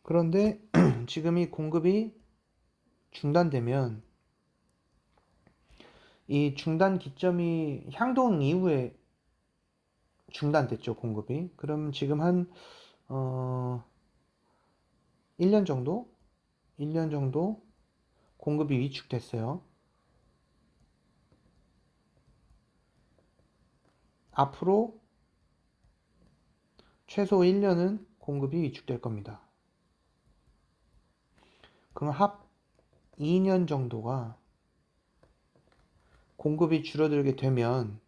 그런데 지금 이 공급이 중단되면 이 중단 기점이 향동 이후에 중단됐죠, 공급이. 그럼 지금 한, 1년 정도? 1년 정도 공급이 위축됐어요. 앞으로 최소 1년은 공급이 위축될 겁니다. 그럼 합 2년 정도가 공급이 줄어들게 되면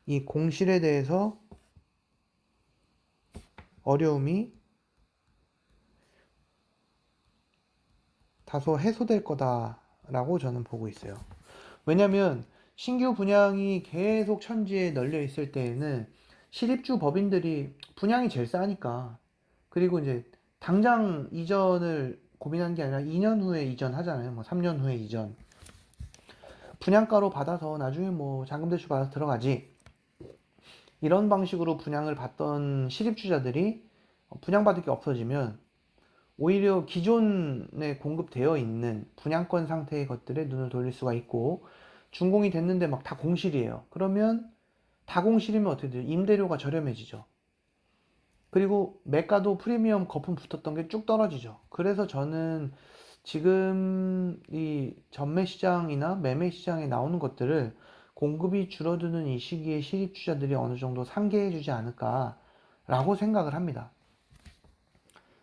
이 공실에 대해서 어려움이 다소 해소될 거다라고 저는 보고 있어요. 왜냐면 신규 분양이 계속 천지에 널려 있을 때에는 실입주 법인들이 분양이 제일 싸니까, 그리고 이제 당장 이전을 고민하는 게 아니라 2년 후에 이전하잖아요. 뭐 3년 후에 이전. 분양가로 받아서 나중에 뭐 잔금 대출 받아서 들어가지. 이런 방식으로 분양을 받던 실입주자들이 분양받을 게 없어지면 오히려 기존에 공급되어 있는 분양권 상태의 것들에 눈을 돌릴 수가 있고, 준공이 됐는데 막 다 공실이에요. 그러면 다 공실이면 어떻게 돼요? 임대료가 저렴해지죠. 그리고 매가도 프리미엄 거품 붙었던 게 쭉 떨어지죠. 그래서 저는 지금 이 전매 시장이나 매매 시장에 나오는 것들을 공급이 줄어드는 이 시기에 실입주자들이 어느 정도 상계해 주지 않을까라고 생각을 합니다.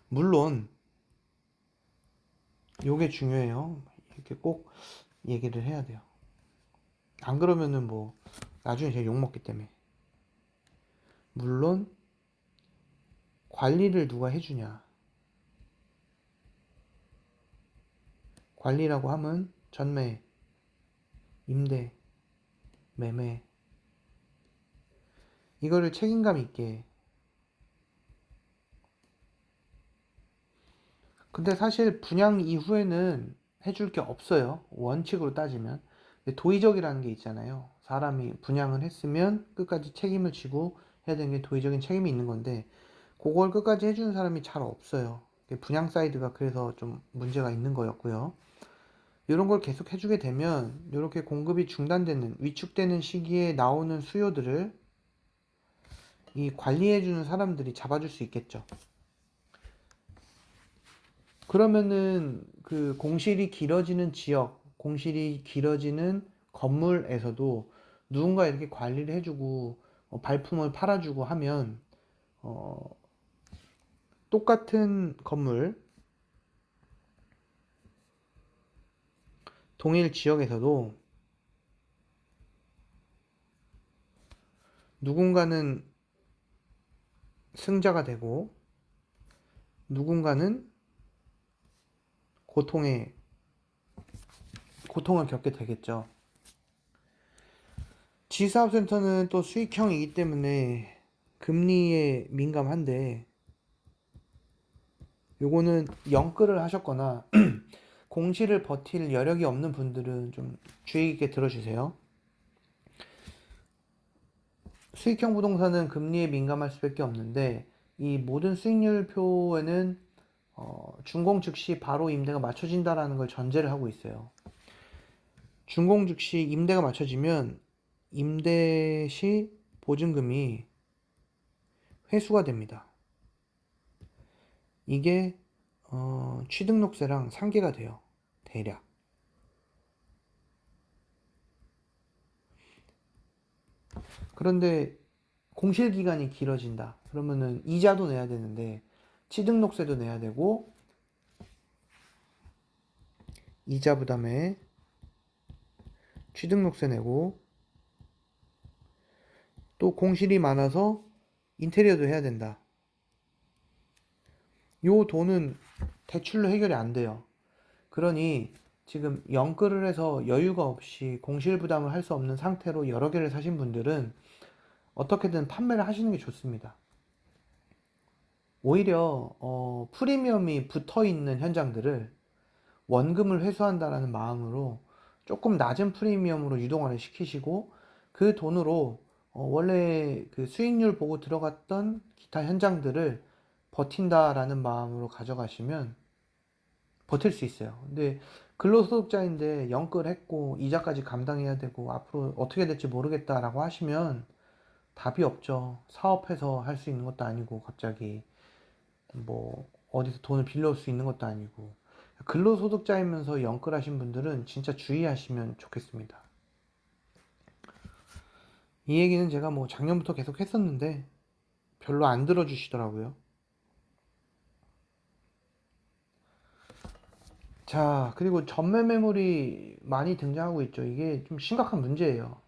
물론 요게 중요해요. 이렇게 꼭 얘기를 해야 돼요. 안 그러면은 뭐 나중에 제가 욕먹기 때문에. 물론 관리를 누가 해주냐. 관리라고 하면 전매, 임대, 매매, 이거를 책임감 있게. 근데 사실 분양 이후에는 해줄 게 없어요. 원칙으로 따지면. 도의적이라는 게 있잖아요. 사람이 분양을 했으면 끝까지 책임을 지고 해야 되는 게 도의적인 책임이 있는 건데, 그걸 끝까지 해주는 사람이 잘 없어요. 분양 사이드가 그래서 좀 문제가 있는 거였고요. 이런 걸 계속 해주게 되면 이렇게 공급이 중단되는, 위축되는 시기에 나오는 수요들을 이 관리해주는 사람들이 잡아줄 수 있겠죠. 그러면은 그 공실이 길어지는 지역, 공실이 길어지는 건물에서도 누군가 이렇게 관리를 해주고 발품을 팔아주고 하면 어, 똑같은 건물, 동일 지역에서도 누군가는 승자가 되고 누군가는 고통을 겪게 되겠죠. 지수사업센터는 또 수익형이기 때문에 금리에 민감한데, 요거는 영끌을 하셨거나 공시를 버틸 여력이 없는 분들은 좀 주의 깊게 들어주세요. 수익형 부동산은 금리에 민감할 수밖에 없는데, 이 모든 수익률표에는 준공 즉시 바로 임대가 맞춰진다라는 걸 전제를 하고 있어요. 준공 즉시 임대가 맞춰지면 임대 시 보증금이 회수가 됩니다. 이게 취등록세랑 상계가 돼요. 대략. 그런데 공실기간이 길어진다. 그러면은 이자도 내야 되는데 취등록세도 내야 되고 이자 부담에 취등록세 내고 또 공실이 많아서 인테리어도 해야 된다. 요 돈은 대출로 해결이 안 돼요. 그러니 지금 영끌을 해서 여유가 없이 공실 부담을 할 수 없는 상태로 여러 개를 사신 분들은 어떻게든 판매를 하시는 게 좋습니다. 오히려 프리미엄이 붙어 있는 현장들을 원금을 회수한다라는 마음으로 조금 낮은 프리미엄으로 유동화를 시키시고 그 돈으로 원래 그 수익률 보고 들어갔던 기타 현장들을 버틴다라는 마음으로 가져가시면 버틸 수 있어요. 근데 근로소득자인데 영끌했고 이자까지 감당해야 되고 앞으로 어떻게 될지 모르겠다라고 하시면 답이 없죠. 사업해서 할 수 있는 것도 아니고 갑자기 뭐 어디서 돈을 빌려올 수 있는 것도 아니고 근로소득자이면서 영끌하신 분들은 진짜 주의하시면 좋겠습니다. 이 얘기는 제가 뭐 작년부터 계속 했었는데 별로 안 들어주시더라고요. 자, 그리고 전매 매물이 많이 등장하고 있죠. 이게 좀 심각한 문제예요.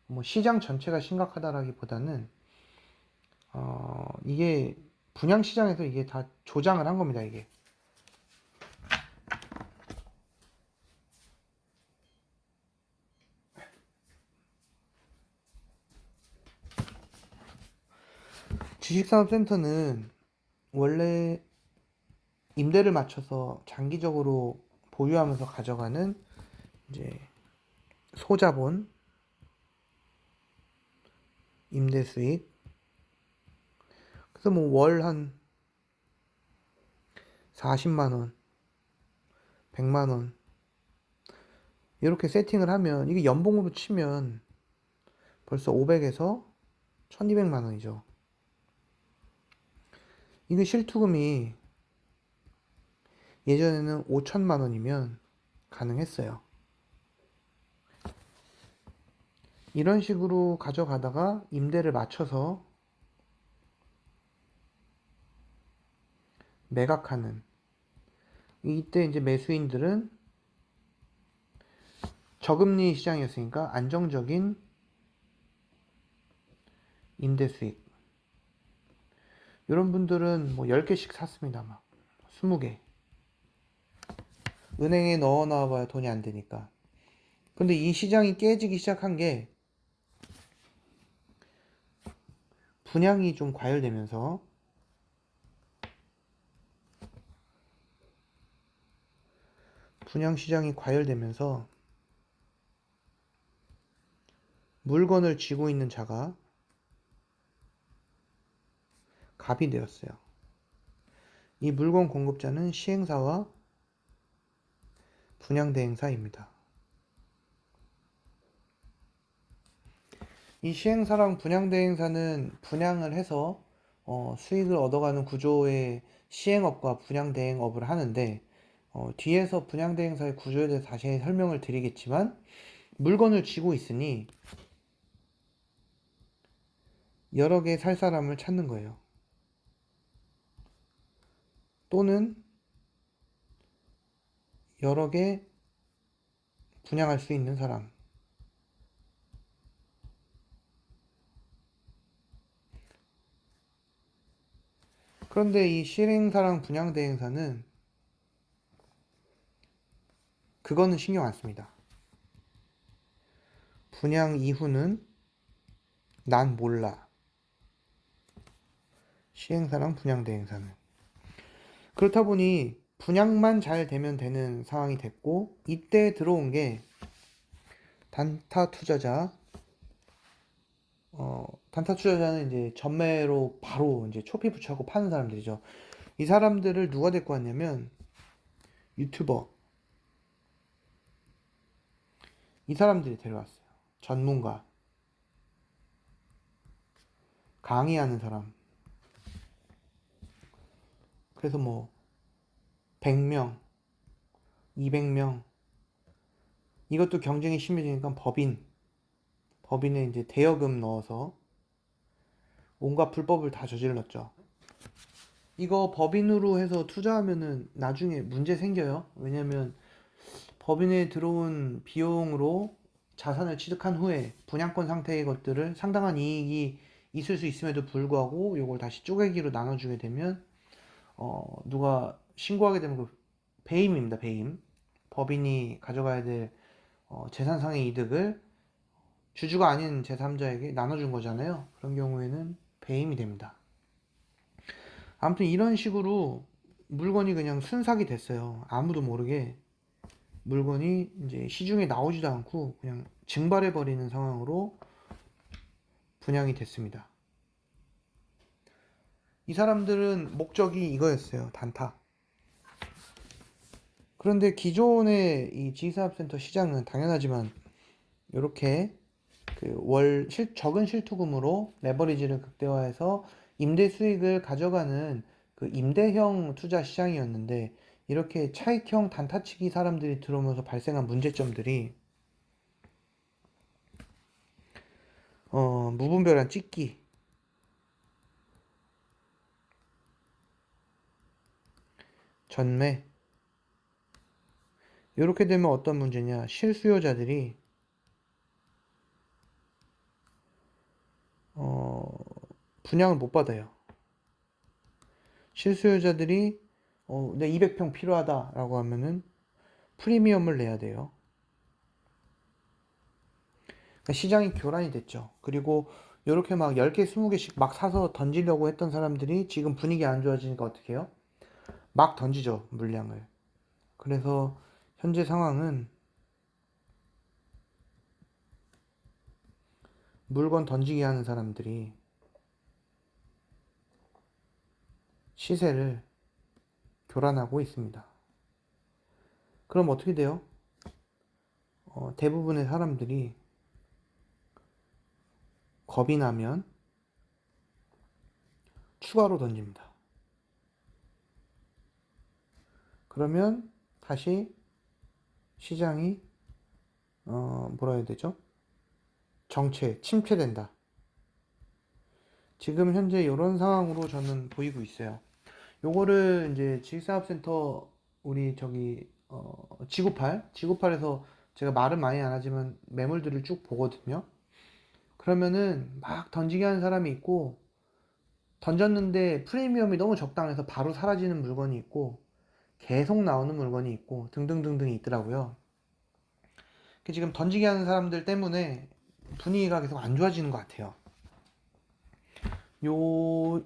뭐 시장 전체가 심각하다라기보다는 이게 분양 시장에서 이게 다 조장을 한 겁니다. 이게 주식산업센터는 원래 임대를 맞춰서 장기적으로 보유하면서 가져가는 이제 소자본, 임대 수익. 그래서 뭐 월 한 40만 원, 100만 원 이렇게 세팅을 하면 이게 연봉으로 치면 벌써 500에서 1200만 원이죠. 이게 실투금이 예전에는 5천만 원이면 가능했어요. 이런 식으로 가져가다가 임대를 맞춰서 매각하는, 이때 이제 매수인들은 저금리 시장이었으니까 안정적인 임대 수익. 이런 분들은 뭐 10개씩 샀습니다. 막 20개. 은행에 넣어 놔봐야 돈이 안 되니까. 근데 이 시장이 깨지기 시작한 게 분양이 좀 과열되면서 분양 시장이 과열되면서 물건을 쥐고 있는 자가 갑이 되었어요. 이 물건 공급자는 시행사와 분양대행사입니다. 이 시행사랑 분양대행사는 분양을 해서 수익을 얻어가는 구조의 시행업과 분양대행업을 하는데 뒤에서 분양대행사의 구조에 대해서 다시 설명을 드리겠지만 물건을 쥐고 있으니 여러 개 살 사람을 찾는 거예요. 또는 여러 개 분양할 수 있는 사람. 그런데 이 실행사랑 분양대행사는 그거는 신경 안 씁니다. 분양 이후는 난 몰라. 시행사랑 분양대행사는. 그렇다 보니 분양만 잘 되면 되는 상황이 됐고, 이때 들어온 게 단타 투자자. 단타 투자자는 이제 전매로 바로 이제 초피 부착하고 파는 사람들이죠. 이 사람들을 누가 데리고 왔냐면 유튜버. 이 사람들이 데려왔어요. 전문가. 강의하는 사람. 그래서 뭐 100명, 200명. 이것도 경쟁이 심해지니까 법인에 이제 대여금 넣어서 온갖 불법을 다 저질렀죠. 이거 법인으로 해서 투자하면은 나중에 문제 생겨요. 왜냐면 법인에 들어온 비용으로 자산을 취득한 후에 분양권 상태의 것들을 상당한 이익이 있을 수 있음에도 불구하고 이걸 다시 쪼개기로 나눠주게 되면 누가 신고하게 되면 그 배임입니다. 배임. 법인이 가져가야 될 재산상의 이득을 주주가 아닌 제3자에게 나눠준 거잖아요. 그런 경우에는 배임이 됩니다. 아무튼 이런 식으로 물건이 그냥 순삭이 됐어요. 아무도 모르게 물건이 이제 시중에 나오지도 않고 그냥 증발해 버리는 상황으로 분양이 됐습니다. 이 사람들은 목적이 이거였어요. 단타. 그런데 기존의 이 지사업센터 시장은 당연하지만 이렇게 그 적은 실투금으로 레버리지를 극대화해서 임대 수익을 가져가는 그 임대형 투자 시장이었는데 이렇게 차익형 단타치기 사람들이 들어오면서 발생한 문제점들이 무분별한 찍기, 전매. 이렇게 되면 어떤 문제냐? 실수요자들이 분양을 못 받아요. 실수요자들이 내 200평 필요하다라고 하면은 프리미엄을 내야 돼요. 그러니까 시장이 교란이 됐죠. 그리고 이렇게 막 10개, 20개씩 막 사서 던지려고 했던 사람들이 지금 분위기 안 좋아지니까 어떻게 해요? 막 던지죠, 물량을. 그래서 현재 상황은 물건 던지기 하는 사람들이 시세를 교란하고 있습니다. 그럼 어떻게 돼요? 대부분의 사람들이 겁이 나면 추가로 던집니다. 그러면 다시 시장이 뭐라 해야 되죠? 침체된다. 지금 현재 이런 상황으로 저는 보이고 있어요. 요거를 이제 지식산업센터 우리 저기 지구팔에서 제가 말은 많이 안 하지만 매물들을 쭉 보거든요. 그러면은 막 던지게 하는 사람이 있고 던졌는데 프리미엄이 너무 적당해서 바로 사라지는 물건이 있고 계속 나오는 물건이 있고 등등등등이 있더라고요. 지금 던지게 하는 사람들 때문에 분위기가 계속 안 좋아지는 것 같아요.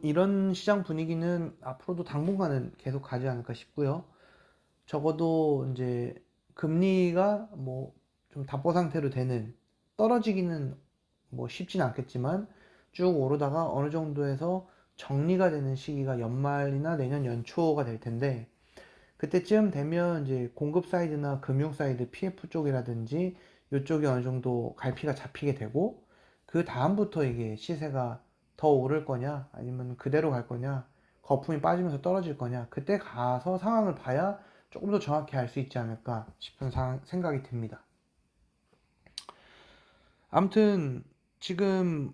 이런 시장 분위기는 앞으로도 당분간은 계속 가지 않을까 싶고요. 적어도 이제 금리가 뭐 좀 답보 상태로 되는 떨어지기는 뭐 쉽진 않겠지만 쭉 오르다가 어느 정도에서 정리가 되는 시기가 연말이나 내년 연초가 될 텐데 그때쯤 되면 이제 공급 사이드나 금융 사이드 PF 쪽이라든지 이쪽이 어느 정도 갈피가 잡히게 되고 그 다음부터 이게 시세가 더 오를 거냐 아니면 그대로 갈 거냐 거품이 빠지면서 떨어질 거냐 그때 가서 상황을 봐야 조금 더 정확히 알 수 있지 않을까 싶은 생각이 듭니다. 아무튼 지금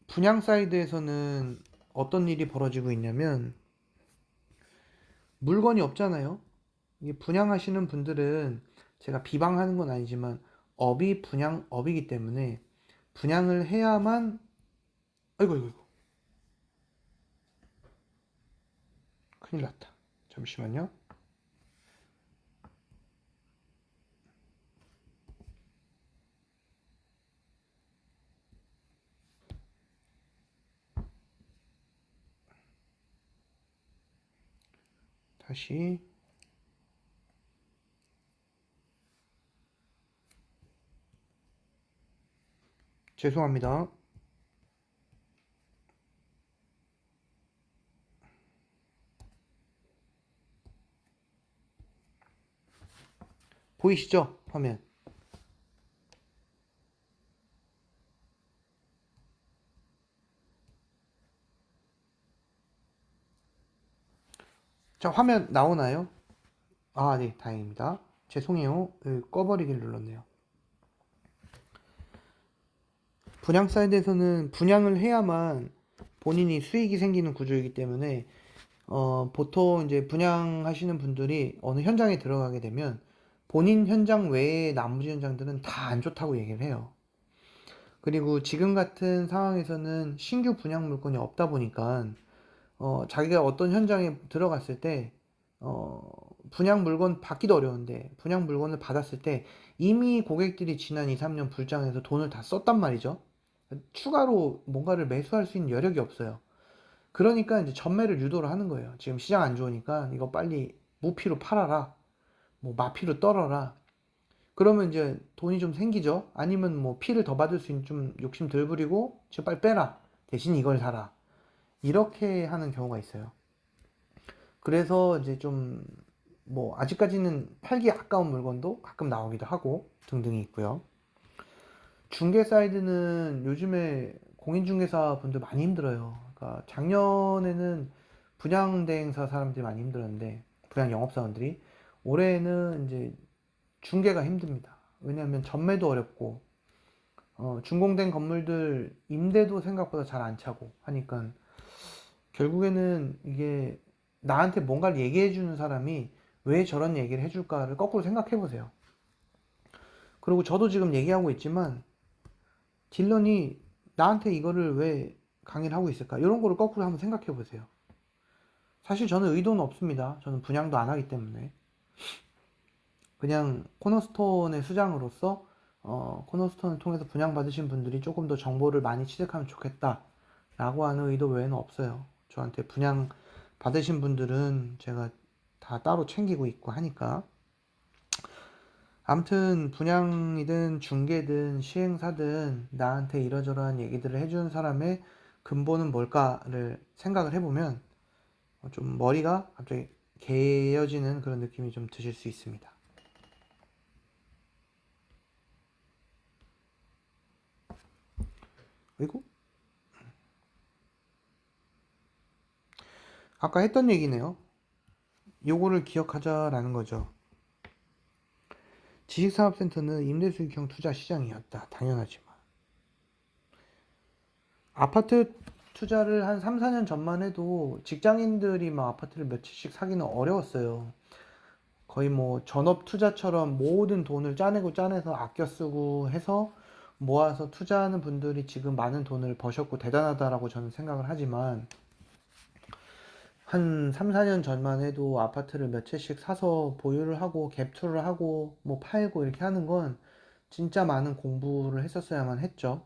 분양 사이드에서는 어떤 일이 벌어지고 있냐면 물건이 없잖아요. 이게 분양하시는 분들은 제가 비방하는 건 아니지만 업이 분양업이기 때문에 분양을 해야만. 아이고, 아이고, 아이고. 큰일 났다. 잠시만요. 다시. 죄송합니다. 보이시죠? 화면. 자, 화면 나오나요? 아, 네, 다행입니다. 죄송해요. 꺼버리기를 눌렀네요. 분양 사이트에서는 분양을 해야만 본인이 수익이 생기는 구조이기 때문에 보통 이제 분양하시는 분들이 어느 현장에 들어가게 되면 본인 현장 외에 나머지 현장들은 다 안 좋다고 얘기를 해요. 그리고 지금 같은 상황에서는 신규 분양 물건이 없다 보니까 자기가 어떤 현장에 들어갔을 때 분양 물건 받기도 어려운데 분양 물건을 받았을 때 이미 고객들이 지난 2, 3년 불장해서 돈을 다 썼단 말이죠. 추가로 뭔가를 매수할 수 있는 여력이 없어요. 그러니까 이제 전매를 유도를 하는 거예요. 지금 시장 안 좋으니까 이거 빨리 무피로 팔아라. 뭐 마피로 떨어라. 그러면 이제 돈이 좀 생기죠. 아니면 뭐 피를 더 받을 수 있는 좀 욕심 덜 부리고 지금 빨리 빼라. 대신 이걸 사라. 이렇게 하는 경우가 있어요. 그래서 이제 좀 뭐 아직까지는 팔기 아까운 물건도 가끔 나오기도 하고 등등이 있고요. 중개 사이드는 요즘에 공인중개사 분들 많이 힘들어요. 그러니까 작년에는 분양 대행사 사람들이 많이 힘들었는데 분양 영업사원들이 올해는 이제 중개가 힘듭니다. 왜냐하면 전매도 어렵고 준공된 건물들 임대도 생각보다 잘 안 차고 하니까 결국에는 이게 나한테 뭔가를 얘기해 주는 사람이 왜 저런 얘기를 해줄까를 거꾸로 생각해 보세요. 그리고 저도 지금 얘기하고 있지만 딜런이 나한테 이거를 왜 강의를 하고 있을까? 이런 거를 거꾸로 한번 생각해 보세요. 사실 저는 의도는 없습니다. 저는 분양도 안 하기 때문에. 그냥 코너스톤의 수장으로서 코너스톤을 통해서 분양받으신 분들이 조금 더 정보를 많이 취득하면 좋겠다 라고 하는 의도 외에는 없어요. 저한테 분양 받으신 분들은 제가 다 따로 챙기고 있고 하니까. 아무튼 분양이든 중개든 시행사든 나한테 이러저러한 얘기들을 해주는 사람의 근본은 뭘까를 생각을 해보면 좀 머리가 갑자기 개어지는 그런 느낌이 좀 드실 수 있습니다. 그리고 아까 했던 얘기네요. 요거를 기억하자라는 거죠. 지식산업센터는 임대수익형 투자 시장이었다. 당연하지만 아파트 투자를 한 3, 4년 전만 해도 직장인들이 막 아파트를 몇 채씩 사기는 어려웠어요. 거의 뭐 전업 투자처럼 모든 돈을 짜내고 짜내서 아껴 쓰고 해서 모아서 투자하는 분들이 지금 많은 돈을 버셨고 대단하다라고 저는 생각을 하지만 한 3, 4년 전만 해도 아파트를 몇 채씩 사서 보유를 하고 갭투를 하고 뭐 팔고 이렇게 하는 건 진짜 많은 공부를 했었어야만 했죠.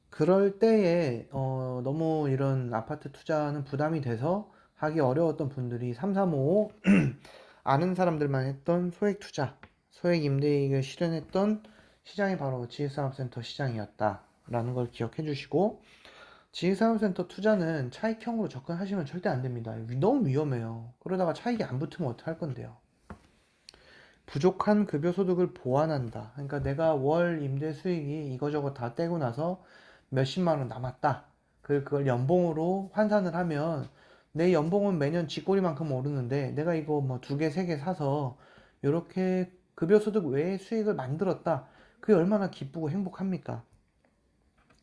그럴 때에 너무 이런 아파트 투자는 부담이 돼서 하기 어려웠던 분들이 3, 3, 5 아는 사람들만 했던 소액 투자, 소액 임대이익을 실현했던 시장이 바로 지식산업센터 시장이었다라는 걸 기억해 주시고 지식산업센터 투자는 차익형으로 접근하시면 절대 안 됩니다. 너무 위험해요. 그러다가 차익이 안 붙으면 어떡할 건데요. 부족한 급여 소득을 보완한다. 그러니까 내가 월 임대 수익이 이거저거 다 떼고 나서 몇십만 원 남았다. 그걸 연봉으로 환산을 하면 내 연봉은 매년 쥐꼬리만큼 오르는데 내가 이거 뭐 두 개, 세 개 사서 이렇게 급여 소득 외에 수익을 만들었다. 그게 얼마나 기쁘고 행복합니까?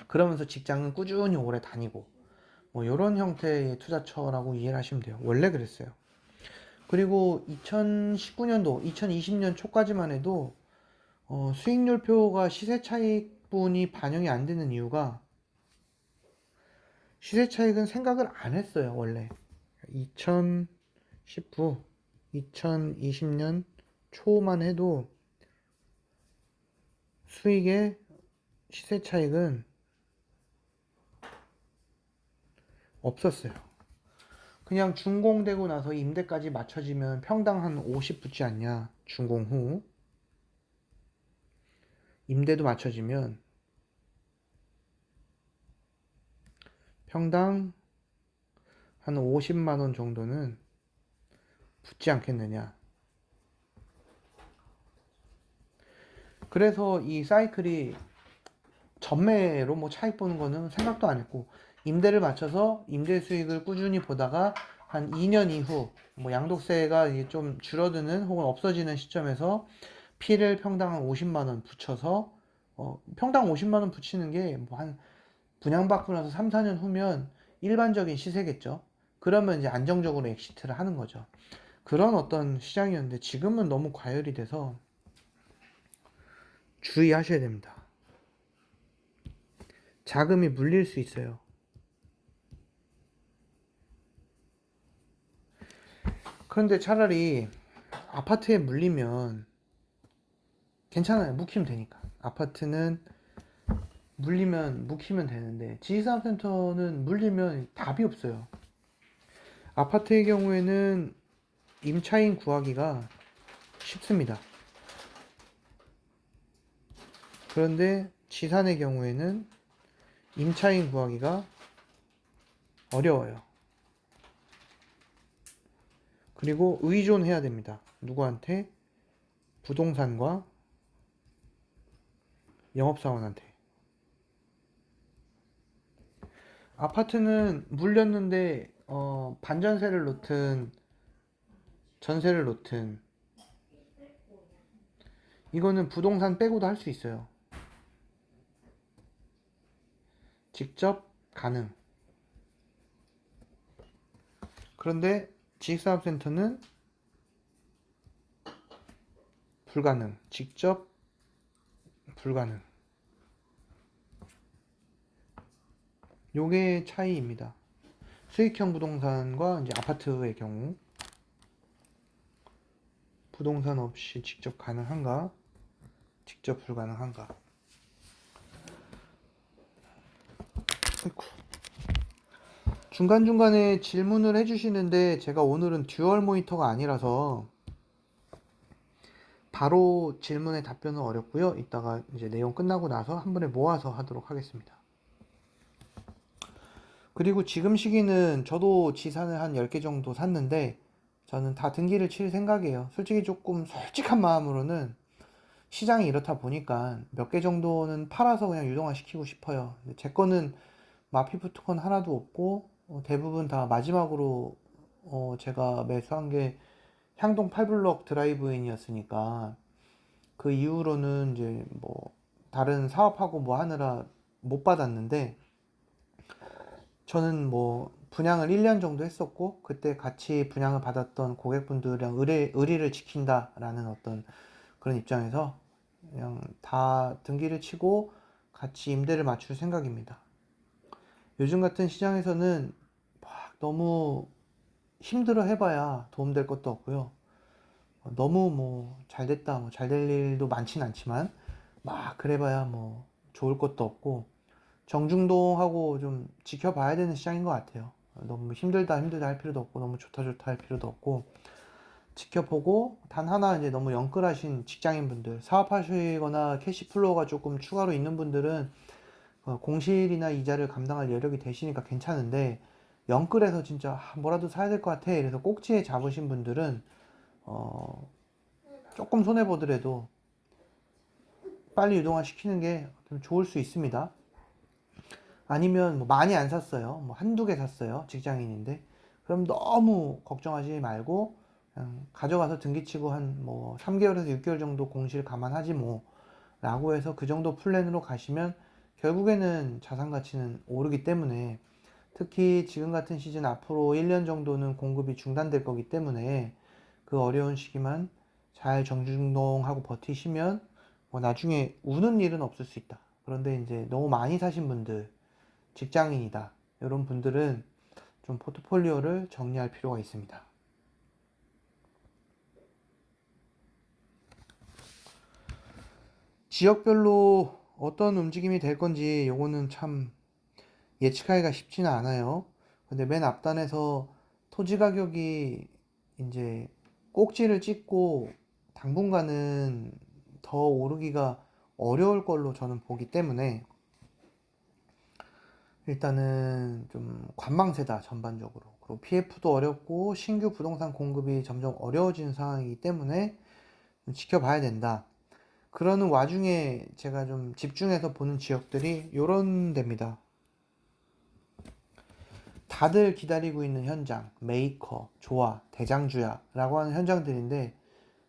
그러면서 직장은 꾸준히 오래 다니고 뭐 이런 형태의 투자처라고 이해를 하시면 돼요. 원래 그랬어요. 그리고 2019년도, 2020년 초까지만 해도 수익률표가 시세 차익분이 반영이 안 되는 이유가 시세 차익은 생각을 안 했어요, 원래. 2019, 2020년 초만 해도 수익의 시세 차익은 없었어요. 그냥 준공되고 나서 임대까지 맞춰지면 평당 한 50 붙지 않냐, 준공 후. 임대도 맞춰지면 평당 한 50만 원 정도는 붙지 않겠느냐. 그래서 이 사이클이 전매로 뭐 차익 보는 거는 생각도 안 했고, 임대를 맞춰서 임대 수익을 꾸준히 보다가 한 2년 이후 뭐 양도세가 이제 좀 줄어드는 혹은 없어지는 시점에서 피를 평당 한 50만 원 붙여서 평당 50만 원 붙이는 게 뭐 한 분양받고 나서 3, 4년 후면 일반적인 시세겠죠. 그러면 이제 안정적으로 엑시트를 하는 거죠. 그런 어떤 시장이었는데 지금은 너무 과열이 돼서 주의하셔야 됩니다. 자금이 물릴 수 있어요. 그런데 차라리 아파트에 물리면 괜찮아요. 묵히면 되니까. 아파트는 물리면 묵히면 되는데 지식산업센터는 물리면 답이 없어요. 아파트의 경우에는 임차인 구하기가 쉽습니다. 그런데 지산의 경우에는 임차인 구하기가 어려워요. 그리고 의존해야 됩니다. 누구한테? 부동산과 영업사원한테. 아파트는 물렸는데 반전세를 놓든 전세를 놓든 이거는 부동산 빼고도 할 수 있어요. 직접 가능. 그런데 지식사업센터는 불가능. 직접 불가능. 요게 차이입니다. 수익형 부동산과 이제 아파트의 경우 부동산 없이 직접 가능한가? 직접 불가능한가? 아이쿠. 중간중간에 질문을 해주시는데 제가 오늘은 듀얼 모니터가 아니라서 바로 질문에 답변은 어렵고요. 이따가 이제 내용 끝나고 나서 한 번에 모아서 하도록 하겠습니다. 그리고 지금 시기는 저도 지산을 한 10개 정도 샀는데 저는 다 등기를 칠 생각이에요. 솔직히 조금 솔직한 마음으로는 시장이 이렇다 보니까 몇 개 정도는 팔아서 그냥 유동화 시키고 싶어요. 제 거는 마피프트콘 하나도 없고 대부분 다 마지막으로 제가 매수한 게 향동 8블럭 드라이브인이었으니까 그 이후로는 이제 뭐 다른 사업하고 뭐 하느라 못 받았는데 저는 뭐 분양을 1년 정도 했었고 그때 같이 분양을 받았던 고객분들이랑 의리를 지킨다라는 어떤 그런 입장에서 그냥 다 등기를 치고 같이 임대를 맞출 생각입니다. 요즘 같은 시장에서는 막 너무 힘들어 해봐야 도움될 것도 없고요. 너무 뭐 잘됐다, 뭐 잘 될 일도 많진 않지만 막 그래봐야 뭐 좋을 것도 없고 정중동하고 좀 지켜봐야 되는 시장인 것 같아요. 너무 힘들다 힘들다 할 필요도 없고 너무 좋다 좋다 할 필요도 없고 지켜보고 단 하나 이제 너무 영끌하신 직장인분들 사업하시거나 캐시플로우가 조금 추가로 있는 분들은 공실이나 이자를 감당할 여력이 되시니까 괜찮은데 영끌해서 진짜 뭐라도 사야 될 것 같아 이래서 꼭지에 잡으신 분들은 어, 조금 손해 보더라도 빨리 유동화 시키는 게 좀 좋을 수 있습니다. 아니면 뭐 많이 안 샀어요. 뭐 한두 개 샀어요. 직장인인데. 그럼 너무 걱정하지 말고 그냥 가져가서 등기치고 한 뭐 3개월에서 6개월 정도 공실 감안하지 뭐 라고 해서 그 정도 플랜으로 가시면 결국에는 자산 가치는 오르기 때문에 특히 지금 같은 시즌 앞으로 1년 정도는 공급이 중단될 거기 때문에 그 어려운 시기만 잘 정중동하고 버티시면 뭐 나중에 우는 일은 없을 수 있다. 그런데 이제 너무 많이 사신 분들, 직장인이다. 이런 분들은 좀 포트폴리오를 정리할 필요가 있습니다. 지역별로 어떤 움직임이 될 건지 요거는 참 예측하기가 쉽지는 않아요. 근데 맨 앞단에서 토지 가격이 이제 꼭지를 찍고 당분간은 더 오르기가 어려울 걸로 저는 보기 때문에 일단은 좀 관망세다 전반적으로. 그리고 PF도 어렵고 신규 부동산 공급이 점점 어려워지는 상황이기 때문에 좀 지켜봐야 된다. 그러는 와중에 제가 좀 집중해서 보는 지역들이 요런 데입니다. 다들 기다리고 있는 현장, 메이커, 조화, 대장주야 라고 하는 현장들인데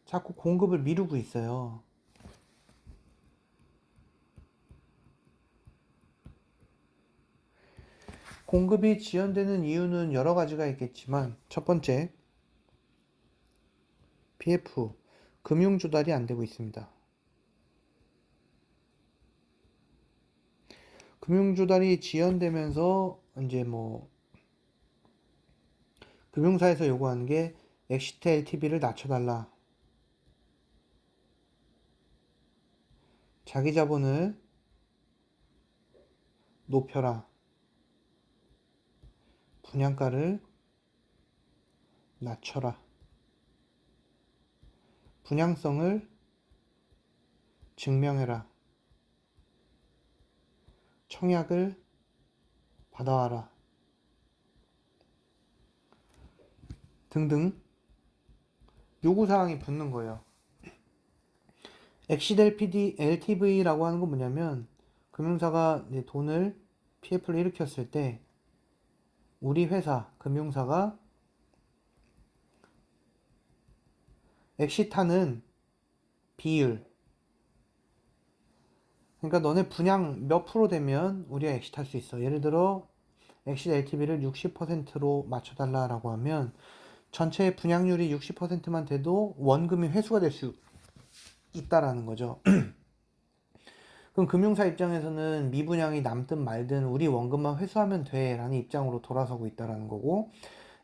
자꾸 공급을 미루고 있어요. 공급이 지연되는 이유는 여러 가지가 있겠지만 첫 번째, PF, 금융 조달이 안 되고 있습니다. 금융 조달이 지연되면서 이제 뭐 금융사에서 요구하는 게 엑시트 LTV를 낮춰달라. 자기 자본을 높여라. 분양가를 낮춰라. 분양성을 증명해라. 청약을 받아와라. 등등 요구사항이 붙는 거예요. 엑시델 PD LTV라고 하는 건 뭐냐면 금융사가 이제 돈을 PF를 일으켰을 때 우리 회사 금융사가 엑시타는 비율, 그러니까 너네 분양 몇 프로 되면 우리가 엑시트할 수 있어. 예를 들어 엑시트 LTV를 60%로 맞춰달라라고 하면 전체 분양률이 60%만 돼도 원금이 회수가 될 수 있다라는 거죠. 그럼 금융사 입장에서는 미분양이 남든 말든 우리 원금만 회수하면 돼 라는 입장으로 돌아서고 있다라는 거고,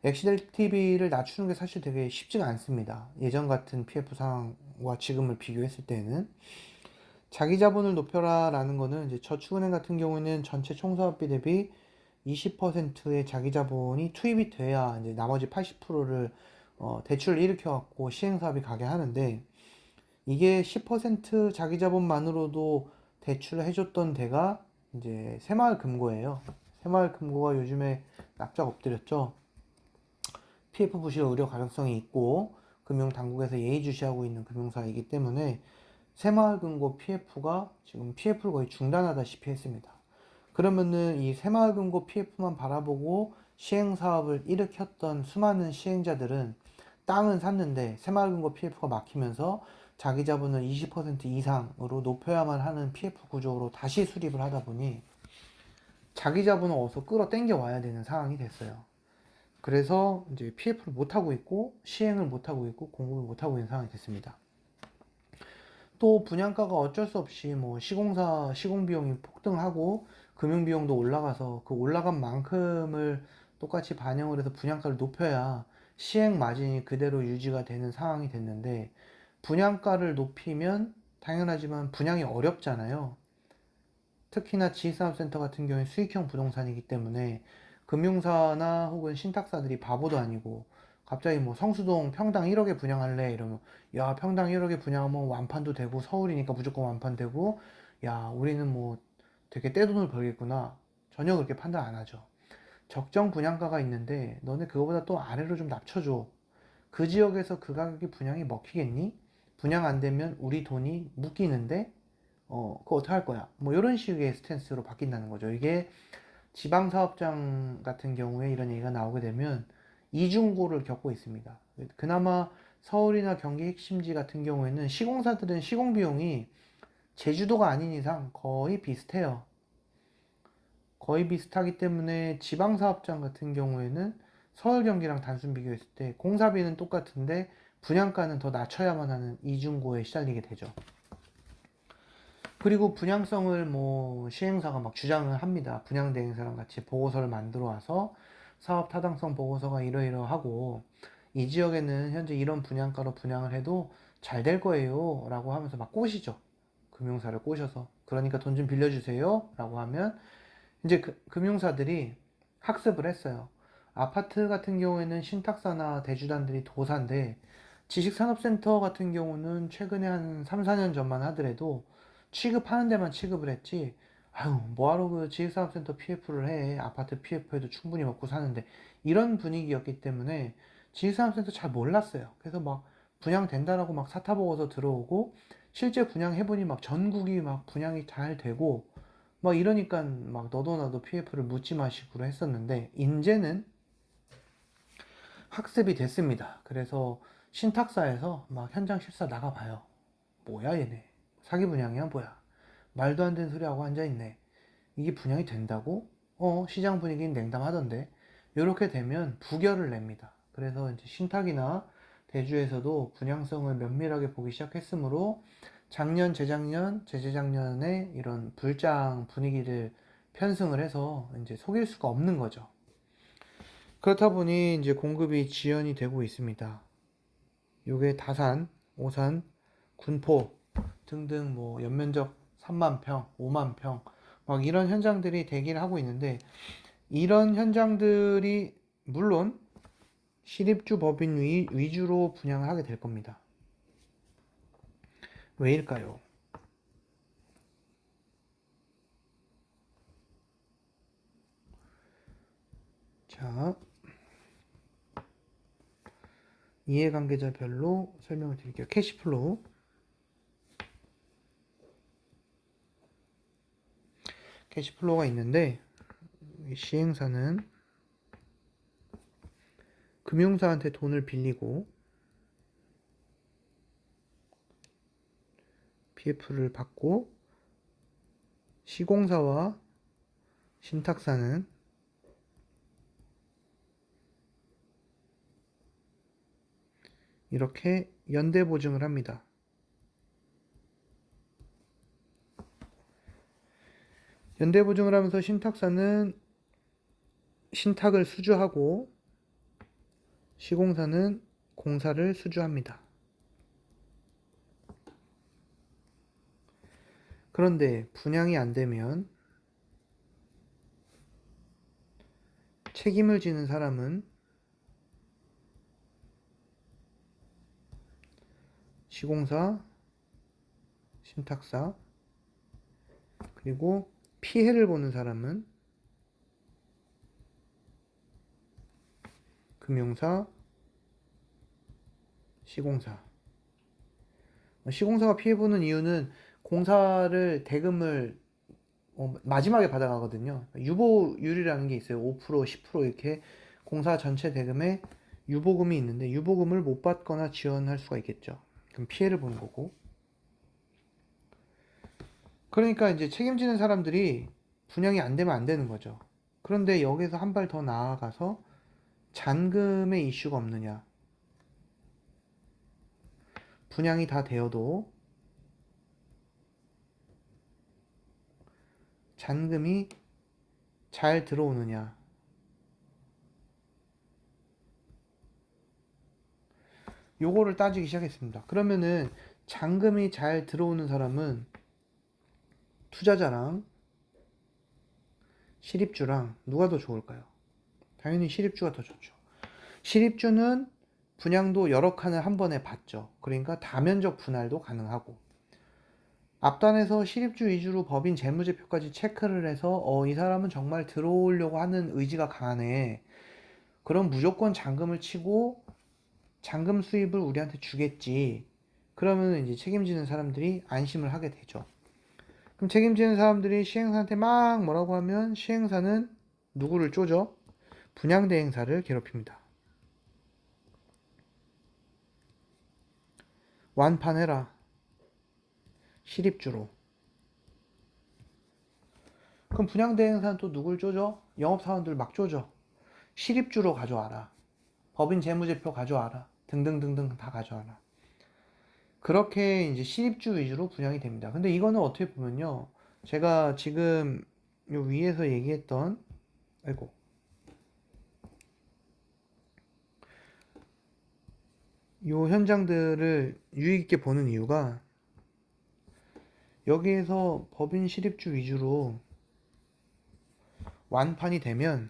엑시델TV를 낮추는 게 사실 되게 쉽지가 않습니다. 예전 같은 PF 상황과 지금을 비교했을 때는 자기 자본을 높여라 라는 거는 이제 저축은행 같은 경우에는 전체 총사업비 대비 20%의 자기 자본이 투입이 돼야 이제 나머지 80%를 대출을 일으켜 갖고 시행 사업이 가게 하는데, 이게 10% 자기 자본만으로도 대출을 해줬던 데가 이제 새마을금고예요. 새마을금고가 요즘에 납작 엎드렸죠. PF 부실 우려 가능성이 있고 금융당국에서 예의주시하고 있는 금융사이기 때문에 새마을금고 PF가 지금 PF를 거의 중단하다시피 했습니다. 그러면은 이 새마을금고 PF만 바라보고 시행사업을 일으켰던 수많은 시행자들은 땅은 샀는데 새마을금고 PF가 막히면서 자기 자본을 20% 이상으로 높여야만 하는 PF 구조로 다시 수립을 하다 보니 자기 자본을 어디서 끌어 당겨 와야 되는 상황이 됐어요. 그래서 이제 PF를 못하고 있고 시행을 못하고 있고 공급을 못하고 있는 상황이 됐습니다. 또 분양가가 어쩔 수 없이 뭐 시공사 시공비용이 폭등하고 금융비용도 올라가서 그 올라간 만큼을 똑같이 반영을 해서 분양가를 높여야 시행 마진이 그대로 유지가 되는 상황이 됐는데, 분양가를 높이면 당연하지만 분양이 어렵잖아요. 특히나 지식산업센터 같은 경우에 수익형 부동산이기 때문에 금융사나 혹은 신탁사들이 바보도 아니고 갑자기 뭐 성수동 평당 1억에 분양할래 이러면 야 평당 1억에 분양하면 완판도 되고 서울이니까 무조건 완판되고 야 우리는 뭐 되게 떼돈을 벌겠구나, 전혀 그렇게 판단 안 하죠. 적정 분양가가 있는데 너네 그거보다 또 아래로 좀 낮춰줘. 그 지역에서 그 가격이 분양이 먹히겠니? 분양 안 되면 우리 돈이 묶이는데 그거 어떻게 할 거야? 뭐 이런 식의 스탠스로 바뀐다는 거죠. 이게 지방사업장 같은 경우에 이런 얘기가 나오게 되면 이중고를 겪고 있습니다. 그나마 서울이나 경기 핵심지 같은 경우에는 시공사들은 시공비용이 제주도가 아닌 이상 거의 비슷해요. 거의 비슷하기 때문에 지방사업장 같은 경우에는 서울 경기랑 단순 비교했을 때 공사비는 똑같은데 분양가는 더 낮춰야만 하는 이중고에 시달리게 되죠. 그리고 분양성을 뭐 시행사가 막 주장을 합니다. 분양대행사랑 같이 보고서를 만들어 와서 사업 타당성 보고서가 이러이러하고 이 지역에는 현재 이런 분양가로 분양을 해도 잘 될 거예요 라고 하면서 막 꼬시죠. 금융사를 꼬셔서. 그러니까 돈 좀 빌려주세요 라고 하면 이제 금융사들이 학습을 했어요. 아파트 같은 경우에는 신탁사나 대주단들이 도사인데 지식산업센터 같은 경우는 최근에 한 3, 4년 전만 하더라도 취급하는 데만 취급을 했지. 아유, 뭐하러 그 지식산업센터 PF를 해. 아파트 PF에도 충분히 먹고 사는데. 이런 분위기였기 때문에 지식산업센터 잘 몰랐어요. 그래서 막 분양된다라고 막 사타보고서 들어오고 실제 분양해보니 막 전국이 막 분양이 잘 되고 막 이러니까 막 너도 나도 PF를 묻지 마시고 했었는데 이제는 학습이 됐습니다. 그래서 신탁사에서 막 현장 실사 나가봐요. 뭐야 얘네 사기 분양이야 뭐야 말도 안 되는 소리하고 앉아있네. 이게 분양이 된다고? 시장 분위기는 냉담하던데. 이렇게 되면 부결을 냅니다. 그래서 이제 신탁이나 대주에서도 분양성을 면밀하게 보기 시작했으므로 작년, 재작년, 재재작년에 이런 불장 분위기를 편승을 해서 이제 속일 수가 없는 거죠. 그렇다 보니 이제 공급이 지연이 되고 있습니다. 요게 다산, 오산, 군포 등등 뭐 연면적 3만 평, 5만 평, 막 이런 현장들이 대기를 하고 있는데 이런 현장들이 물론 시립주 법인 위주로 분양을 하게 될 겁니다. 왜일까요? 자, 이해관계자별로 설명을 드릴게요. 캐시플로우. 캐시플로우가 있는데 시행사는 금융사한테 돈을 빌리고 PF를 받고 시공사와 신탁사는 이렇게 연대 보증을 합니다. 연대 보증을 하면서 신탁사는 신탁을 수주하고 시공사는 공사를 수주합니다. 그런데 분양이 안 되면 책임을 지는 사람은 시공사, 신탁사, 그리고 피해를 보는 사람은 금융사, 시공사. 시공사가 피해보는 이유는 공사를 대금을 마지막에 받아가거든요. 유보율이라는 게 있어요. 5%, 10% 이렇게 공사 전체 대금에 유보금이 있는데 유보금을 못 받거나 지원할 수가 있겠죠. 그럼 피해를 보는 거고. 그러니까 이제 책임지는 사람들이 분양이 안 되면 안 되는 거죠. 그런데 여기서 한 발 더 나아가서 잔금의 이슈가 없느냐. 분양이 다 되어도 잔금이 잘 들어오느냐. 요거를 따지기 시작했습니다. 그러면은 잔금이 잘 들어오는 사람은 투자자랑 실입주랑 누가 더 좋을까요? 당연히 실입주가 더 좋죠. 실입주는 분양도 여러 칸을 한 번에 받죠. 그러니까 다면적 분할도 가능하고 앞단에서 실입주 위주로 법인 재무제표까지 체크를 해서 이 사람은 정말 들어오려고 하는 의지가 강하네. 그럼 무조건 잔금을 치고 잔금 수입을 우리한테 주겠지. 그러면 이제 책임지는 사람들이 안심을 하게 되죠. 그럼 책임지는 사람들이 시행사한테 막 뭐라고 하면 시행사는 누구를 쪼죠? 분양대행사를 괴롭힙니다. 완판해라. 실입주로. 그럼 분양대행사는 또 누굴 쪼죠? 영업사원들 막 쪼죠. 실입주로 가져와라. 법인 재무제표 가져와라. 등등등등 다 가져와라. 그렇게 이제 실입주 위주로 분양이 됩니다. 근데 이거는 어떻게 보면요. 제가 지금 요 위에서 얘기했던, 아이고, 요 현장들을 유의 있게 보는 이유가 여기에서 법인 실입주 위주로 완판이 되면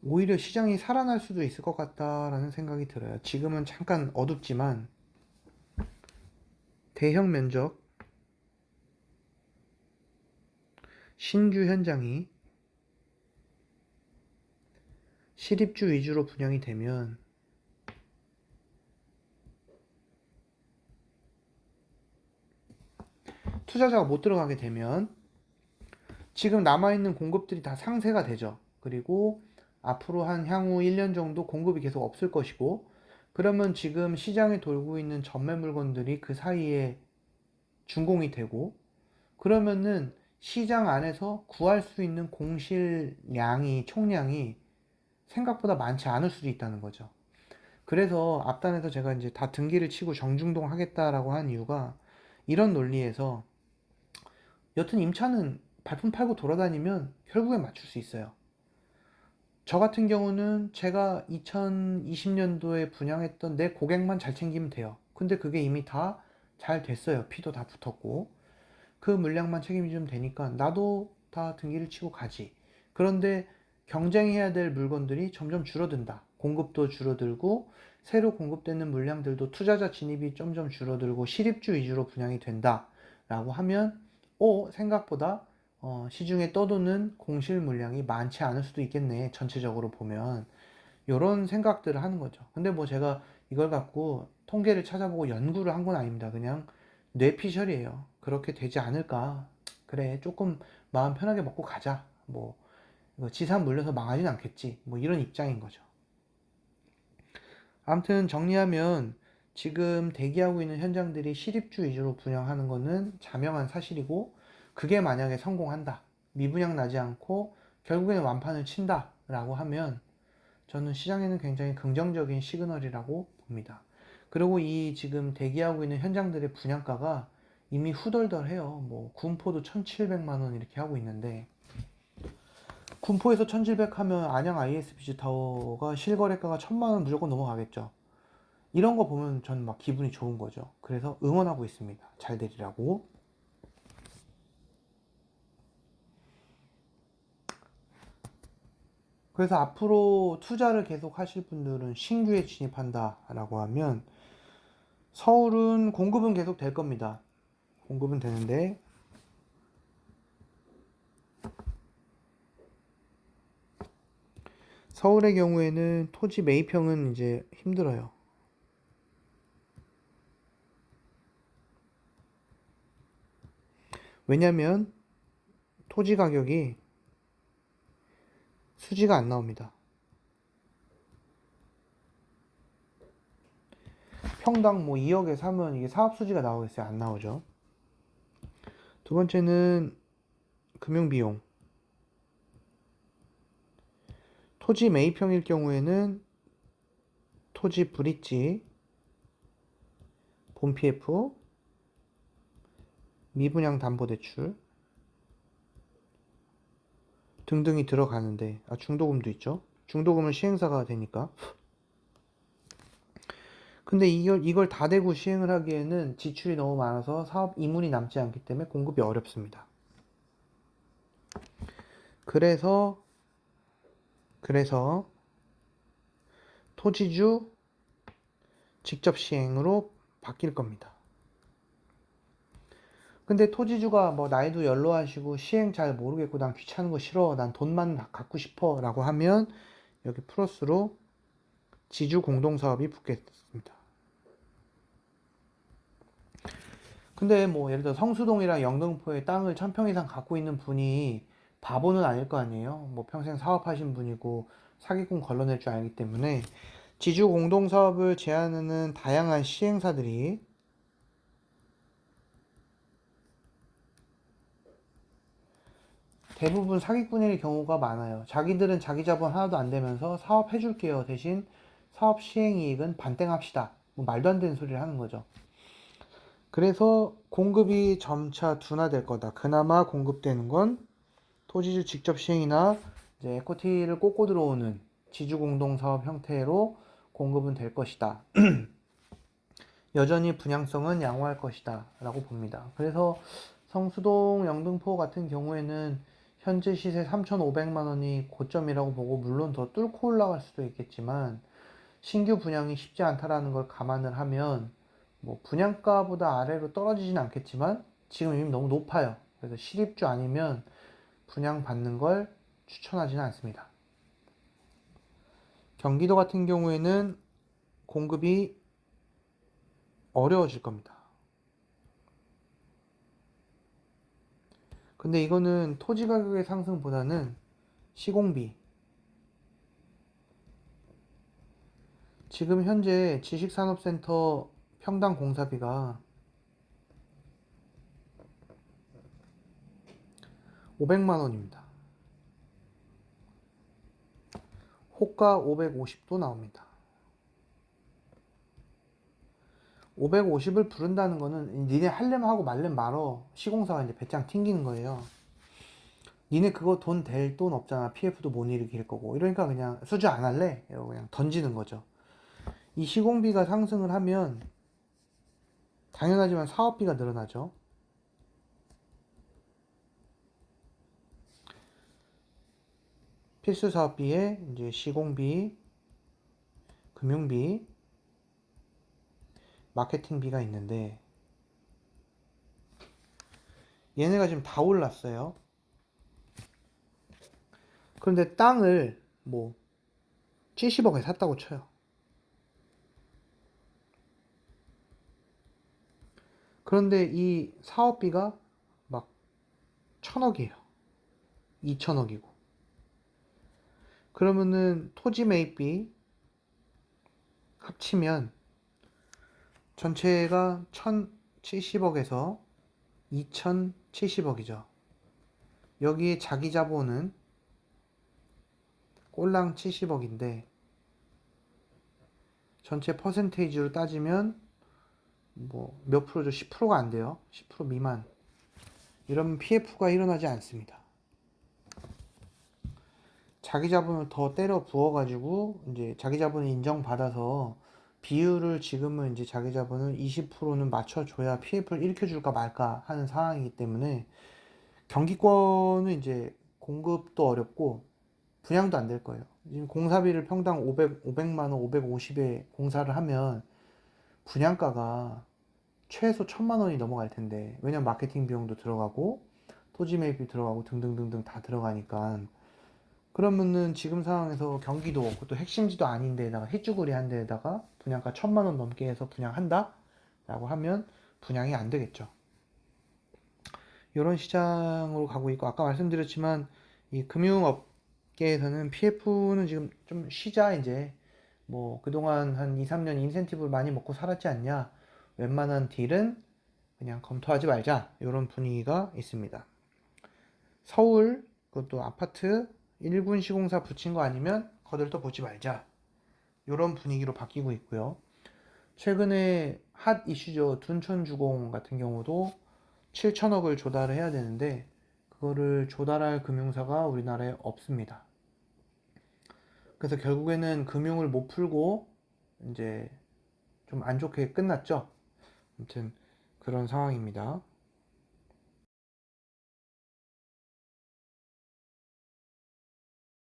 오히려 시장이 살아날 수도 있을 것 같다라는 생각이 들어요. 지금은 잠깐 어둡지만 대형 면적 신규 현장이 실입주 위주로 분양이 되면 투자자가 못 들어가게 되면 지금 남아있는 공급들이 다 상쇄가 되죠. 그리고 앞으로 한 향후 1년 정도 공급이 계속 없을 것이고, 그러면 지금 시장에 돌고 있는 전매 물건들이 그 사이에 준공이 되고, 그러면은 시장 안에서 구할 수 있는 공실량이, 총량이 생각보다 많지 않을 수도 있다는 거죠. 그래서 앞단에서 제가 이제 다 등기를 치고 정중동 하겠다라고 한 이유가 이런 논리에서, 여튼 임차는 발품 팔고 돌아다니면 결국엔 맞출 수 있어요. 저 같은 경우는 제가 2020년도에 분양했던 내 고객만 잘 챙기면 돼요. 근데 그게 이미 다 잘 됐어요. 피도 다 붙었고. 그 물량만 책임지면 되니까 나도 다 등기를 치고 가지. 그런데 경쟁해야 될 물건들이 점점 줄어든다. 공급도 줄어들고 새로 공급되는 물량들도 투자자 진입이 점점 줄어들고 실입주 위주로 분양이 된다. 라고 하면 생각보다 시중에 떠도는 공실 물량이 많지 않을 수도 있겠네. 전체적으로 보면. 이런 생각들을 하는 거죠. 근데 뭐 제가 이걸 갖고 통계를 찾아보고 연구를 한 건 아닙니다. 그냥 뇌피셜이에요. 그렇게 되지 않을까. 그래, 조금 마음 편하게 먹고 가자. 뭐, 이거 지산 물려서 망하진 않겠지. 뭐 이런 입장인 거죠. 아무튼 정리하면 지금 대기하고 있는 현장들이 실입주 위주로 분양하는 거는 자명한 사실이고, 그게 만약에 성공한다. 미분양 나지 않고 결국에는 완판을 친다. 라고 하면 저는 시장에는 굉장히 긍정적인 시그널이라고 봅니다. 그리고 이 지금 대기하고 있는 현장들의 분양가가 이미 후덜덜해요. 뭐 군포도 1,700만 원 이렇게 하고 있는데, 군포에서 1,700 하면 안양 ISBC 타워가 실거래가가 1,000만 원 무조건 넘어가겠죠. 이런 거 보면 저는 막 기분이 좋은 거죠. 그래서 응원하고 있습니다. 잘 되리라고. 그래서 앞으로 투자를 계속 하실 분들은 신규에 진입한다라고 하면 서울은 공급은 계속 될 겁니다. 공급은 되는데 서울의 경우에는 토지 매입형은 이제 힘들어요. 왜냐면 토지 가격이 수지가 안 나옵니다. 평당 뭐 2억에 사면 이게 사업 수지가 나오겠어요? 안 나오죠. 두 번째는 금융비용. 토지 매입형일 경우에는 토지 브릿지, 본 PF, 미분양 담보대출 등등이 들어가는데, 중도금도 있죠. 중도금은 시행사가 되니까. 근데 이걸 다 대고 시행을 하기에는 지출이 너무 많아서 사업 이문이 남지 않기 때문에 공급이 어렵습니다. 그래서 토지주 직접 시행으로 바뀔 겁니다. 근데 토지주가 뭐 나이도 연로하시고 시행 잘 모르겠고 난 귀찮은 거 싫어, 난 돈만 갖고 싶어 라고 하면 여기 플러스로 지주 공동사업이 붙겠습니다. 근데 뭐 예를 들어 성수동이랑 영등포에 땅을 1,000평 이상 갖고 있는 분이 바보는 아닐 거 아니에요. 뭐 평생 사업하신 분이고 사기꾼 걸러낼 줄 알기 때문에 지주 공동사업을 제안하는 다양한 시행사들이 대부분 사기꾼일 경우가 많아요. 자기들은 자기 자본 하나도 안 되면서 사업해줄게요. 대신 사업 시행이익은 반땡합시다. 뭐 말도 안 되는 소리를 하는 거죠. 그래서 공급이 점차 둔화될 거다. 그나마 공급되는 건 토지주 직접 시행이나 이제 에코티를 꽂고 들어오는 지주공동사업 형태로 공급은 될 것이다. 여전히 분양성은 양호할 것이다 라고 봅니다. 그래서 성수동 영등포 같은 경우에는 현재 시세 3,500만 원이 고점이라고 보고, 물론 더 뚫고 올라갈 수도 있겠지만 신규 분양이 쉽지 않다라는 걸 감안을 하면 뭐 분양가보다 아래로 떨어지진 않겠지만 지금 이미 너무 높아요. 그래서 실입주 아니면 분양 받는 걸 추천하지는 않습니다. 경기도 같은 경우에는 공급이 어려워질 겁니다. 근데 이거는 토지 가격의 상승보다는 시공비, 지금 현재 지식산업센터 평당 공사비가 500만 원입니다. 호가 550도 나옵니다. 550을 부른다는 거는 니네 할렘 하고 말렘 말어, 시공사가 이제 배짱 튕기는 거예요. 니네 그거 돈 될 돈 없잖아. PF도 못 일으킬 거고. 이러니까 그냥 수주 안 할래? 이러고 그냥 던지는 거죠. 이 시공비가 상승을 하면 당연하지만 사업비가 늘어나죠. 필수 사업비에 이제 시공비, 금융비, 마케팅비가 있는데 얘네가 지금 다 올랐어요. 그런데 땅을 뭐 70억에 샀다고 쳐요. 그런데 이 사업비가 막 1,000억이에요. 2,000억이고. 그러면은 토지 매입비 합치면 전체가 1,070억에서 2,070억이죠. 여기에 자기 자본은 꼴랑 70억인데 전체 퍼센테이지로 따지면 뭐 몇 프로죠? 10%가 안 돼요. 10% 미만. 이러면 PF가 일어나지 않습니다. 자기 자본을 더 때려 부어가지고 이제 자기 자본을 인정받아서 비율을 지금은 이제 자기 자본을 20%는 맞춰줘야 PF를 일으켜줄까 말까 하는 상황이기 때문에 경기권은 이제 공급도 어렵고 분양도 안 될 거예요. 지금 공사비를 평당 500만 원, 550에 공사를 하면 분양가가 최소 1,000만 원이 넘어갈 텐데, 왜냐면 마케팅 비용도 들어가고 토지 매입이 들어가고 등등등등 다 들어가니까. 그러면은 지금 상황에서 경기도 그것도 핵심지도 아닌 데다가 희쭈구리한 데다가 분양가 1,000만 원 넘게 해서 분양한다? 라고 하면 분양이 안 되겠죠. 이런 시장으로 가고 있고, 아까 말씀드렸지만 이 금융업계에서는 PF는 지금 좀 쉬자, 이제 뭐 그동안 한 2, 3년 인센티브를 많이 먹고 살았지 않냐, 웬만한 딜은 그냥 검토하지 말자, 이런 분위기가 있습니다. 서울 그것도 아파트 1군 시공사 붙인 거 아니면 거들떠 보지 말자, 이런 분위기로 바뀌고 있고요. 최근에 핫 이슈죠. 둔촌주공 같은 경우도 7천억을 조달을 해야 되는데 그거를 조달할 금융사가 우리나라에 없습니다. 그래서 결국에는 금융을 못 풀고 이제 좀 안 좋게 끝났죠. 아무튼 그런 상황입니다.